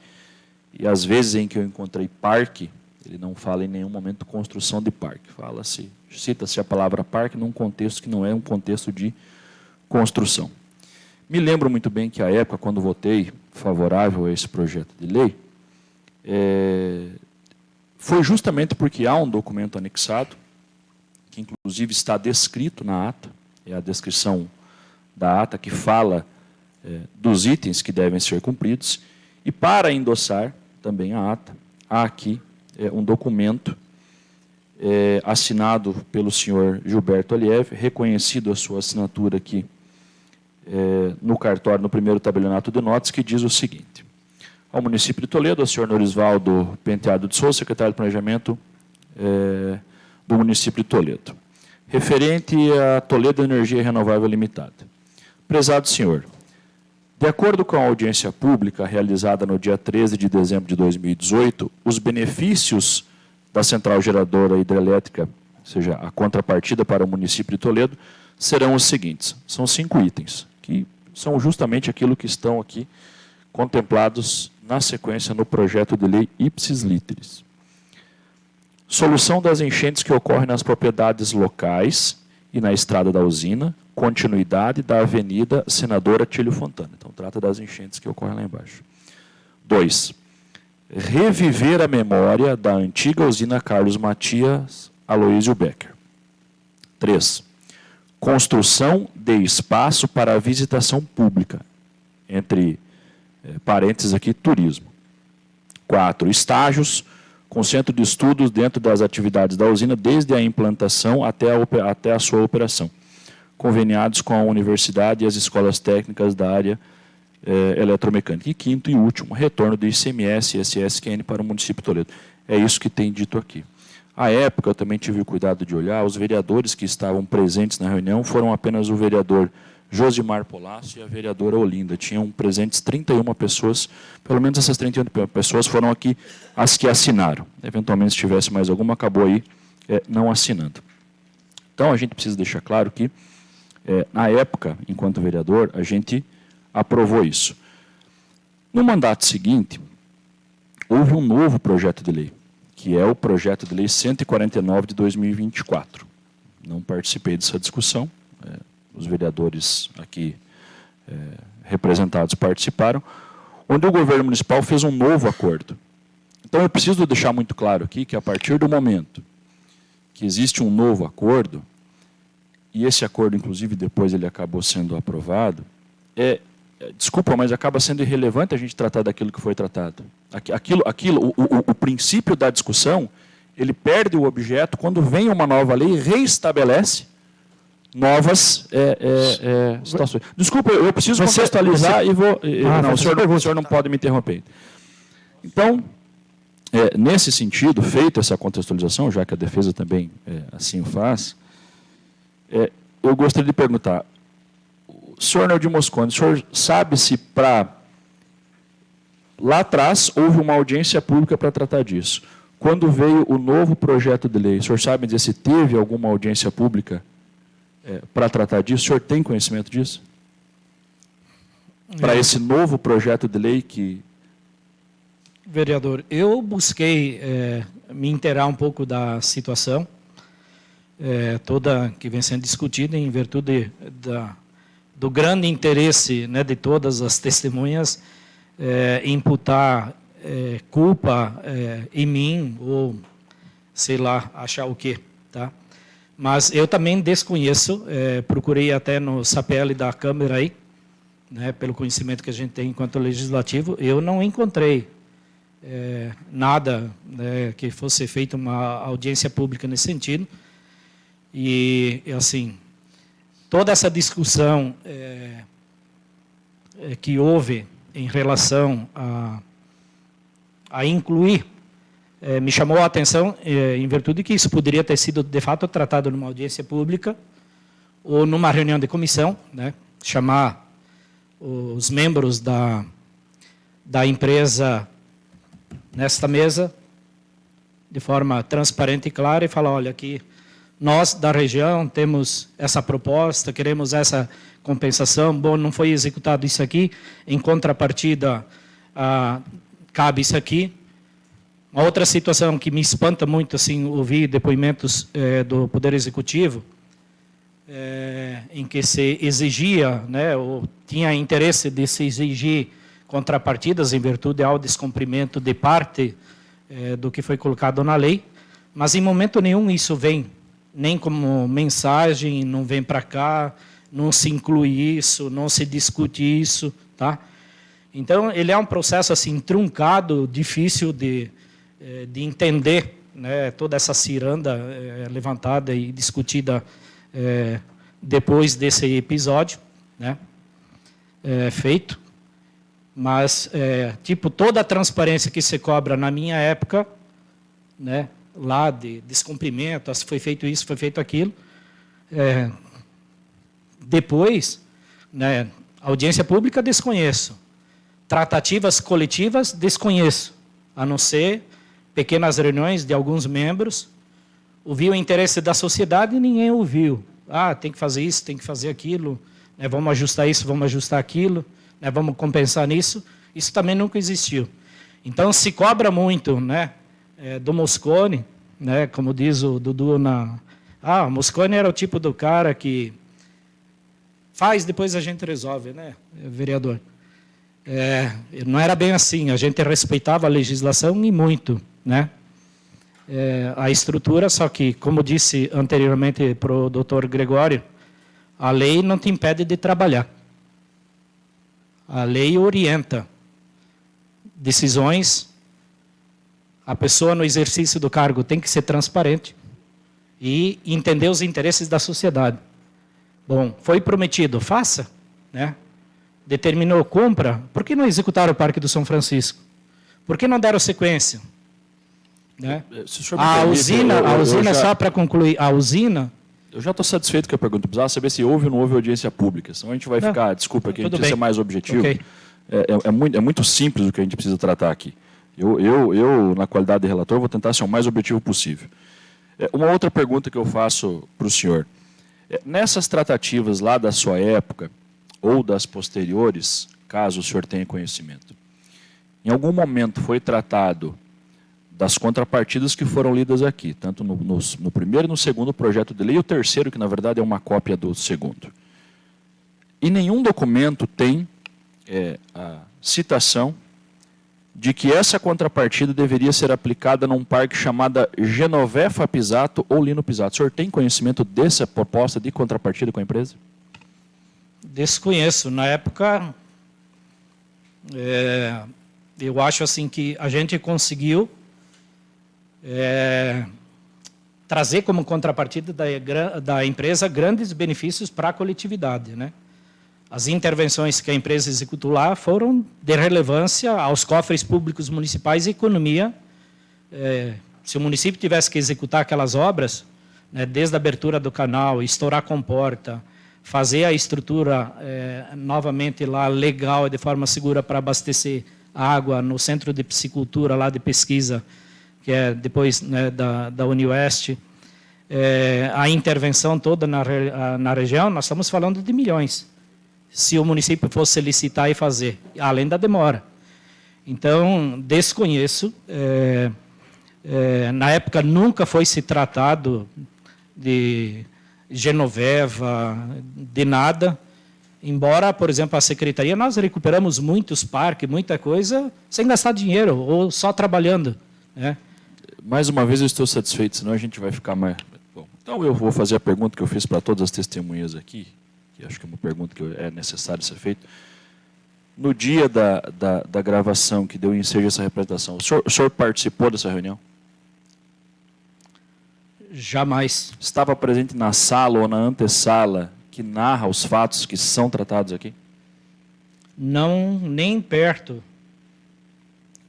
e às vezes em que eu encontrei parque, ele não fala em nenhum momento construção de parque. Cita-se a palavra parque num contexto que não é um contexto de construção. Me lembro muito bem que, à época, quando votei favorável a esse projeto de lei, foi justamente porque há um documento anexado, que inclusive está descrito na ata, é a descrição da ata que fala dos itens que devem ser cumpridos, e para endossar também a ata, há aqui um documento assinado pelo senhor Gilberto Aliev, reconhecido a sua assinatura aqui no cartório, no primeiro tabelionato de notas, que diz o seguinte: ao município de Toledo, ao senhor Norisvaldo Penteado de Souza, secretário de Planejamento do município de Toledo. Referente a Toledo Energia Renovável Limitada. Prezado senhor, de acordo com a audiência pública realizada no dia 13 de dezembro de 2018, os benefícios da central geradora hidrelétrica, ou seja, a contrapartida para o município de Toledo, serão os seguintes. São 5 itens, que são justamente aquilo que estão aqui contemplados na sequência no projeto de lei ipsis literis. Solução das enchentes que ocorrem nas propriedades locais e na estrada da usina, continuidade da Avenida Senadora Tílio Fontana. Então, trata das enchentes que ocorrem lá embaixo. 2. Reviver a memória da antiga usina Carlos Matias Aloísio Becker. 3. Construção de espaço para a visitação pública, entre parênteses aqui, turismo. 4. Estágios com centro de estudos dentro das atividades da usina, desde a implantação até a sua operação, conveniados com a universidade e as escolas técnicas da área eletromecânica. E 5º e último, retorno do ICMS e SSQN para o município de Toledo. É isso que tem dito aqui. À época, eu também tive o cuidado de olhar, os vereadores que estavam presentes na reunião foram apenas o vereador Josimar Polácio e a vereadora Olinda. Tinham presentes 31 pessoas, pelo menos essas 31 pessoas foram aqui as que assinaram. Eventualmente, se tivesse mais alguma, acabou aí não assinando. Então, a gente precisa deixar claro que, na época, enquanto vereador, a gente aprovou isso. No mandato seguinte, houve um novo projeto de lei, que é o projeto de lei 149 de 2024. Não participei dessa discussão, os vereadores aqui representados participaram, onde o governo municipal fez um novo acordo. Então, eu preciso deixar muito claro aqui que, a partir do momento que existe um novo acordo, e esse acordo, inclusive, depois ele acabou sendo aprovado, desculpa, mas acaba sendo irrelevante a gente tratar daquilo que foi tratado. O princípio da discussão, ele perde o objeto quando vem uma nova lei e reestabelece novas situações. Desculpa, eu preciso contextualizar e vou... não, o senhor não pode me interromper. Então, nesse sentido, feita essa contextualização, já que a defesa também assim o faz, Eu gostaria de perguntar, o senhor Neudi Mosconi, o senhor sabe se lá atrás houve uma audiência pública para tratar disso? Quando veio o novo projeto de lei, o senhor sabe dizer se teve alguma audiência pública para tratar disso? O senhor tem conhecimento disso? Para esse novo projeto de lei que... Vereador, eu busquei me inteirar um pouco da situação, toda que vem sendo discutida em virtude do grande interesse, né, de todas as testemunhas imputar culpa em mim ou, sei lá, achar o quê, tá? Mas eu também desconheço, procurei até no SAPL da Câmara aí, né, pelo conhecimento que a gente tem enquanto legislativo, eu não encontrei nada, né, que fosse feita uma audiência pública nesse sentido. E, assim, toda essa discussão que houve em relação a incluir, me chamou a atenção em virtude que isso poderia ter sido, de fato, tratado numa audiência pública ou numa reunião de comissão, né, chamar os membros da empresa nesta mesa, de forma transparente e clara, e falar, olha, aqui nós da região temos essa proposta, queremos essa compensação, bom, não foi executado isso aqui, em contrapartida cabe isso aqui. Uma outra situação que me espanta muito, assim, ouvir depoimentos do Poder Executivo, em que se exigia, né, ou tinha interesse de se exigir contrapartidas em virtude ao descumprimento de parte do que foi colocado na lei, mas em momento nenhum isso vem, nem como mensagem, não vem para cá, não se inclui isso, não se discute isso, tá? Então, ele é um processo assim truncado, difícil de entender, né, toda essa ciranda levantada e discutida depois desse episódio, né, feito. Mas, tipo, toda a transparência que se cobra na minha época, né, lá de descumprimento, foi feito isso, foi feito aquilo, depois, né, audiência pública, desconheço. Tratativas coletivas, desconheço, a não ser pequenas reuniões de alguns membros. Ouvi o interesse da sociedade e ninguém ouviu. Ah, tem que fazer isso, tem que fazer aquilo, né, vamos ajustar isso, vamos ajustar aquilo, né, vamos compensar nisso. Isso também nunca existiu. Então, se cobra muito, né, do Mosconi, né, como diz o Dudu o Mosconi era o tipo do cara que faz, depois a gente resolve, né, vereador? Não era bem assim, a gente respeitava a legislação e muito, né? A estrutura, só que, como disse anteriormente para o doutor Gregório, a lei não te impede de trabalhar. A lei orienta decisões. A pessoa no exercício do cargo tem que ser transparente e entender os interesses da sociedade. Bom, foi prometido, faça, né? Determinou, cumpra. Por que não executaram o Parque do São Francisco? Por que não deram sequência? Né? A usina, só para concluir, a usina... Eu já estou satisfeito com a pergunta. Precisava saber se houve ou não houve audiência pública. Senão a gente vai ficar... Desculpa, que a gente precisa ser mais objetivo. Okay. É muito simples o que a gente precisa tratar aqui. Eu, na qualidade de relator, vou tentar ser o mais objetivo possível. Uma outra pergunta que eu faço para o senhor. Nessas tratativas lá da sua época, ou das posteriores, caso o senhor tenha conhecimento, em algum momento foi tratado das contrapartidas que foram lidas aqui, tanto no primeiro e no segundo projeto de lei, e o terceiro, que na verdade é uma cópia do segundo. E nenhum documento tem a citação de que essa contrapartida deveria ser aplicada num parque chamado Genovefa Pisato ou Lino Pisato. O senhor tem conhecimento dessa proposta de contrapartida com a empresa? Desconheço. Na época, eu acho assim que a gente conseguiu trazer como contrapartida da empresa grandes benefícios para a coletividade, né? As intervenções que a empresa executou lá foram de relevância aos cofres públicos municipais e economia. Se o município tivesse que executar aquelas obras, né, desde a abertura do canal, estourar a comporta, fazer a estrutura novamente lá legal e de forma segura para abastecer água no centro de piscicultura lá de pesquisa, que é depois, né, da Unioeste, a intervenção toda na região, nós estamos falando de milhões, se o município fosse licitar e fazer, além da demora. Então, desconheço. Na época, nunca foi se tratado de Genoveva, de nada. Embora, por exemplo, a Secretaria, nós recuperamos muitos parques, muita coisa, sem gastar dinheiro, ou só trabalhando, né? Mais uma vez eu estou satisfeito, senão a gente vai ficar mais... Bom, então eu vou fazer a pergunta que eu fiz para todas as testemunhas aqui, que acho que é uma pergunta que é necessário ser feita. No dia da gravação que deu ensejo a essa representação, o senhor participou dessa reunião? Jamais. Estava presente na sala ou na antessala que narra os fatos que são tratados aqui? Não, nem perto.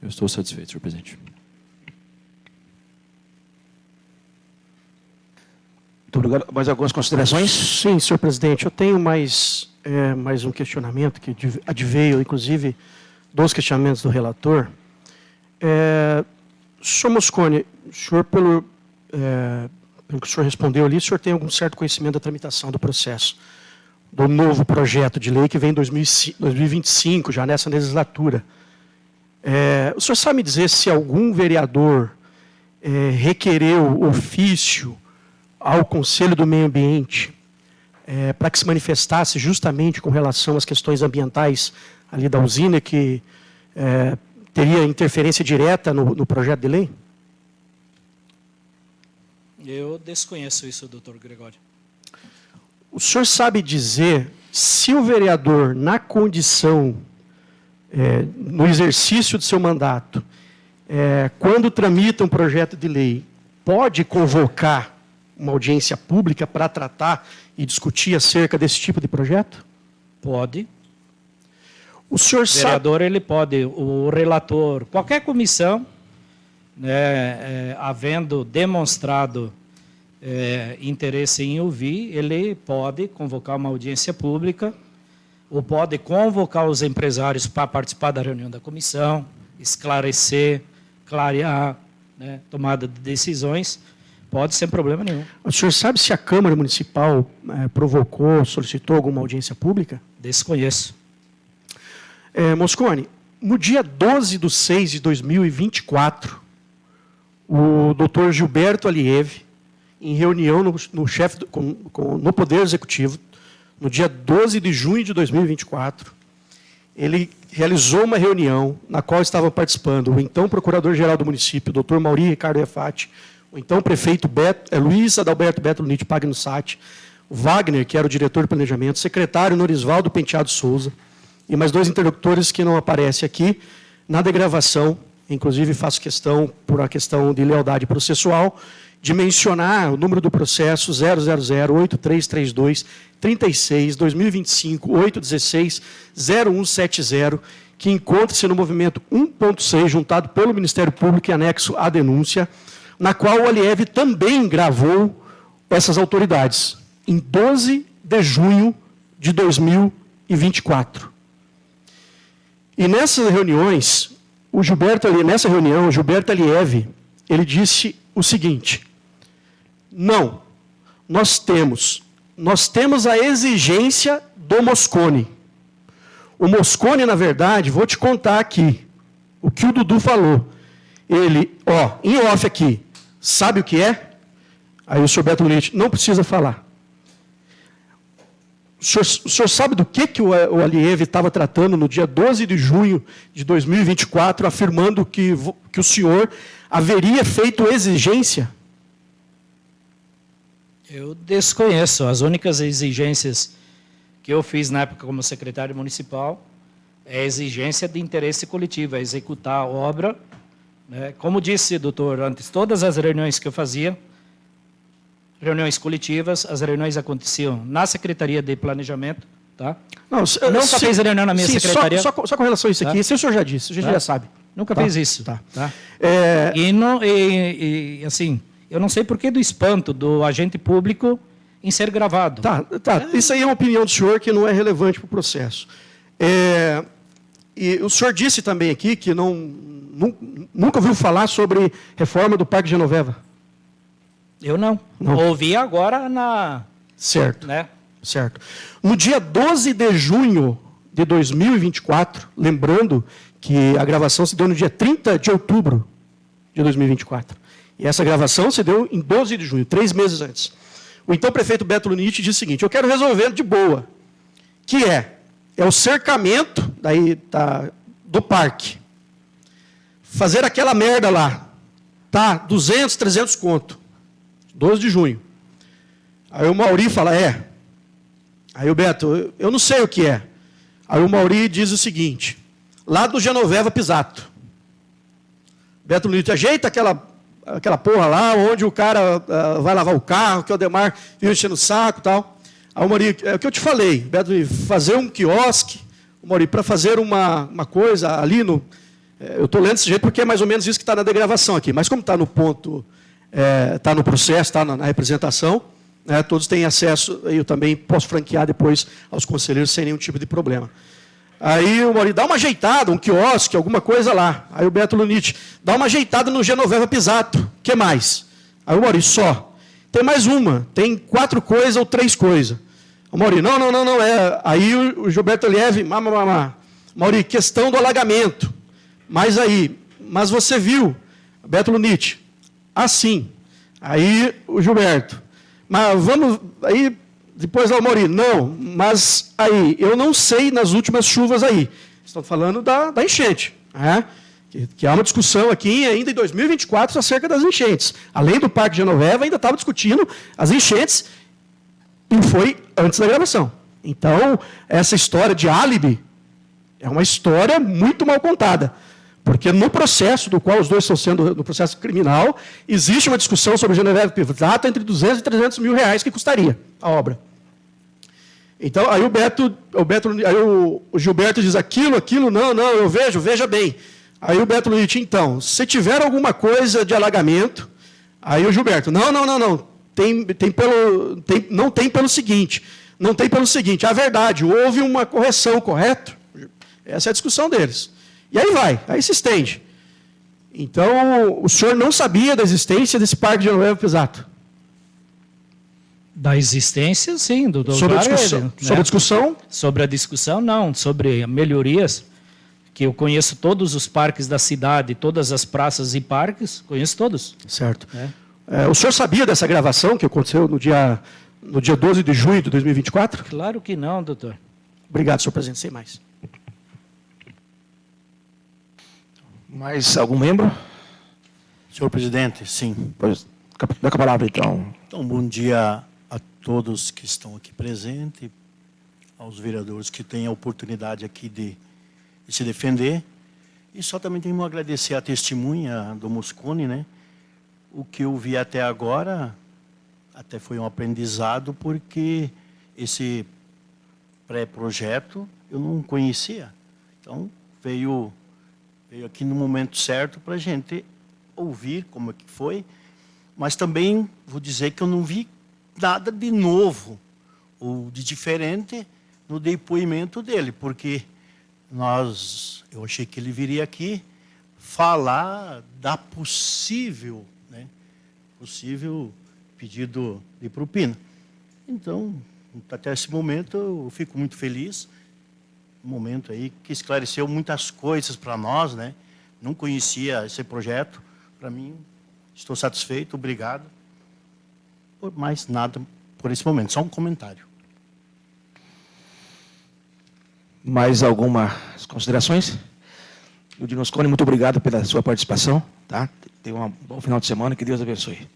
Eu estou satisfeito, senhor presidente. Muito obrigado. Mais algumas considerações? Sim, senhor presidente. Eu tenho mais um questionamento que adveio, inclusive, dos questionamentos do relator. Senhor Mosconi, o senhor, pelo que o senhor respondeu ali, o senhor tem algum certo conhecimento da tramitação do processo, do novo projeto de lei que vem em 2025, já nessa legislatura. O senhor sabe me dizer se algum vereador requereu ofício ao Conselho do Meio Ambiente para que se manifestasse justamente com relação às questões ambientais ali da usina, que teria interferência direta no projeto de lei? Eu desconheço isso, doutor Gregório. O senhor sabe dizer se o vereador, na condição, no exercício de seu mandato, quando tramita um projeto de lei, pode convocar uma audiência pública para tratar e discutir acerca desse tipo de projeto? Pode. O senhor O vereador, ele pode, o relator, qualquer comissão, né, havendo demonstrado interesse em ouvir, ele pode convocar uma audiência pública, ou pode convocar os empresários para participar da reunião da comissão, esclarecer, clarear, né, tomada de decisões. Pode, sem problema nenhum. O senhor sabe se a Câmara Municipal provocou, solicitou alguma audiência pública? Desconheço. Mosconi, no dia 12/6/2024, o doutor Gilberto Aliev, em reunião no Poder Executivo, no dia 12 de junho de 2024, ele realizou uma reunião na qual estavam participando o então Procurador-Geral do município, doutor Mauri Ricardo Refati, o então prefeito Luiz Adalberto Beto Lunite Pagnussati, o Wagner, que era o diretor de planejamento, o secretário Norisvaldo Penteado Souza, e mais dois interlocutores que não aparecem aqui na degravação. Inclusive, faço questão, por uma questão de lealdade processual, de mencionar o número do processo 000-8332-36-2025-816-0170, que encontra-se no movimento 1.6, juntado pelo Ministério Público e anexo à denúncia, na qual o Aliev também gravou essas autoridades, em 12 de junho de 2024. E nessas reuniões, nessa reunião, o Gilberto Aliev, ele disse o seguinte: não, nós temos a exigência do Mosconi. O Mosconi, na verdade, vou te contar aqui, o que o Dudu falou. Ele, em off aqui, sabe o que é? Aí o senhor Beto Lunite, não precisa falar. O senhor sabe do que o Aliev estava tratando no dia 12 de junho de 2024, afirmando que o senhor haveria feito exigência? Eu desconheço. As únicas exigências que eu fiz na época como secretário municipal é a exigência de interesse coletivo, é executar a obra, né? Como disse, doutor, antes, todas as reuniões que eu fazia, reuniões coletivas, as reuniões aconteciam na Secretaria de Planejamento, tá? Nunca fez reunião na minha secretaria. Só com relação a isso aqui, tá? isso o senhor já disse, a gente já sabe. Nunca Tá? fez isso. Tá. Tá? Assim, Eu não sei por que do espanto do agente público em ser gravado. Tá. Isso aí é uma opinião do senhor que não é relevante para o processo. E o senhor disse também aqui que nunca ouviu falar sobre reforma do Parque Genoveva. Eu não. Não. Ouvi agora na... Certo. Né? Certo. No dia 12 de junho de 2024, lembrando que a gravação se deu no dia 30 de outubro de 2024. E essa gravação se deu em 12 de junho, 3 meses antes. O então prefeito Beto Lunite disse o seguinte: eu quero resolver de boa, que é o cercamento do parque. Fazer aquela merda lá, tá? 200, 300 conto. 12 de junho. Aí o Mauri fala, Aí o Beto, eu não sei o que é. Aí o Mauri diz o seguinte: lá do Genoveva Pisato. Beto Lunite ajeita aquela porra lá, onde o cara vai lavar o carro, que o Ademar vive enchendo o saco e tal. Aí o Mauri, é o que eu te falei, Beto, fazer um quiosque, o Mauri, para fazer uma coisa ali no... eu estou lendo desse jeito porque é mais ou menos isso que está na degravação aqui, mas como está no ponto, está no processo, está na representação, todos têm acesso, eu também posso franquear depois aos conselheiros sem nenhum tipo de problema. Aí o Mauri, dá uma ajeitada, um quiosque, alguma coisa lá. Aí o Beto Lunite, dá uma ajeitada no Genoveva Pisato. O que mais? Aí o Mauri, só. Tem mais uma, tem 4 coisas ou 3 coisas. O Mauri, não. Aí o Gilberto Lieve, Mauri, questão do alagamento. Mas você viu, Beto Lunite, assim. Aí o Gilberto, mas vamos, aí... Depois lá o Mauri, não, mas aí, eu não sei nas últimas chuvas aí. Estão falando da enchente. Que há uma discussão aqui ainda em 2024 acerca das enchentes. Além do Parque Genoveva, ainda estava discutindo as enchentes e foi antes da gravação. Então, essa história de álibi é uma história muito mal contada. Porque no processo do qual os dois estão sendo, no processo criminal, existe uma discussão sobre o Genoveva Pisato entre 200 e 300 mil reais que custaria a obra. Então, aí o Gilberto diz aquilo, não, eu veja bem. Aí o Beto Lunite, então, se tiver alguma coisa de alagamento, aí o Gilberto, não, não tem pelo seguinte, a verdade, houve uma correção, correto? Essa é a discussão deles. E aí se estende. Então, o senhor não sabia da existência desse Parque de Genoveva Pisato? Da existência, sim, do sobre a discussão. Né? Sobre a discussão? Sobre a discussão, não. Sobre melhorias, que eu conheço todos os parques da cidade, todas as praças e parques, conheço todos. Certo. O senhor sabia dessa gravação que aconteceu no dia 12 de junho de 2024? Claro que não, doutor. Obrigado, senhor presidente. Sem mais. Mais algum membro? Senhor presidente, sim. Pois, dá com a palavra, então. Então, bom dia a todos que estão aqui presentes, aos vereadores que têm a oportunidade aqui de se defender. E só também tenho que agradecer a testemunha do Moscone, né? O que eu vi até agora até foi um aprendizado, porque esse pré-projeto eu não conhecia. Então, veio aqui no momento certo para a gente ouvir como é que foi, mas também vou dizer que eu não vi nada de novo ou de diferente no depoimento dele, porque eu achei que ele viria aqui falar da possível pedido de propina. Então, até esse momento, eu fico muito feliz. Um momento aí que esclareceu muitas coisas para nós, né? Não conhecia esse projeto. Para mim, estou satisfeito, obrigado. Por mais nada por esse momento, só um comentário. Mais algumas considerações? Ludino Moscone, muito obrigado pela sua participação. Tá? Tenha um bom final de semana, que Deus abençoe.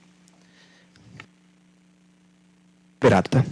Esperado, tá?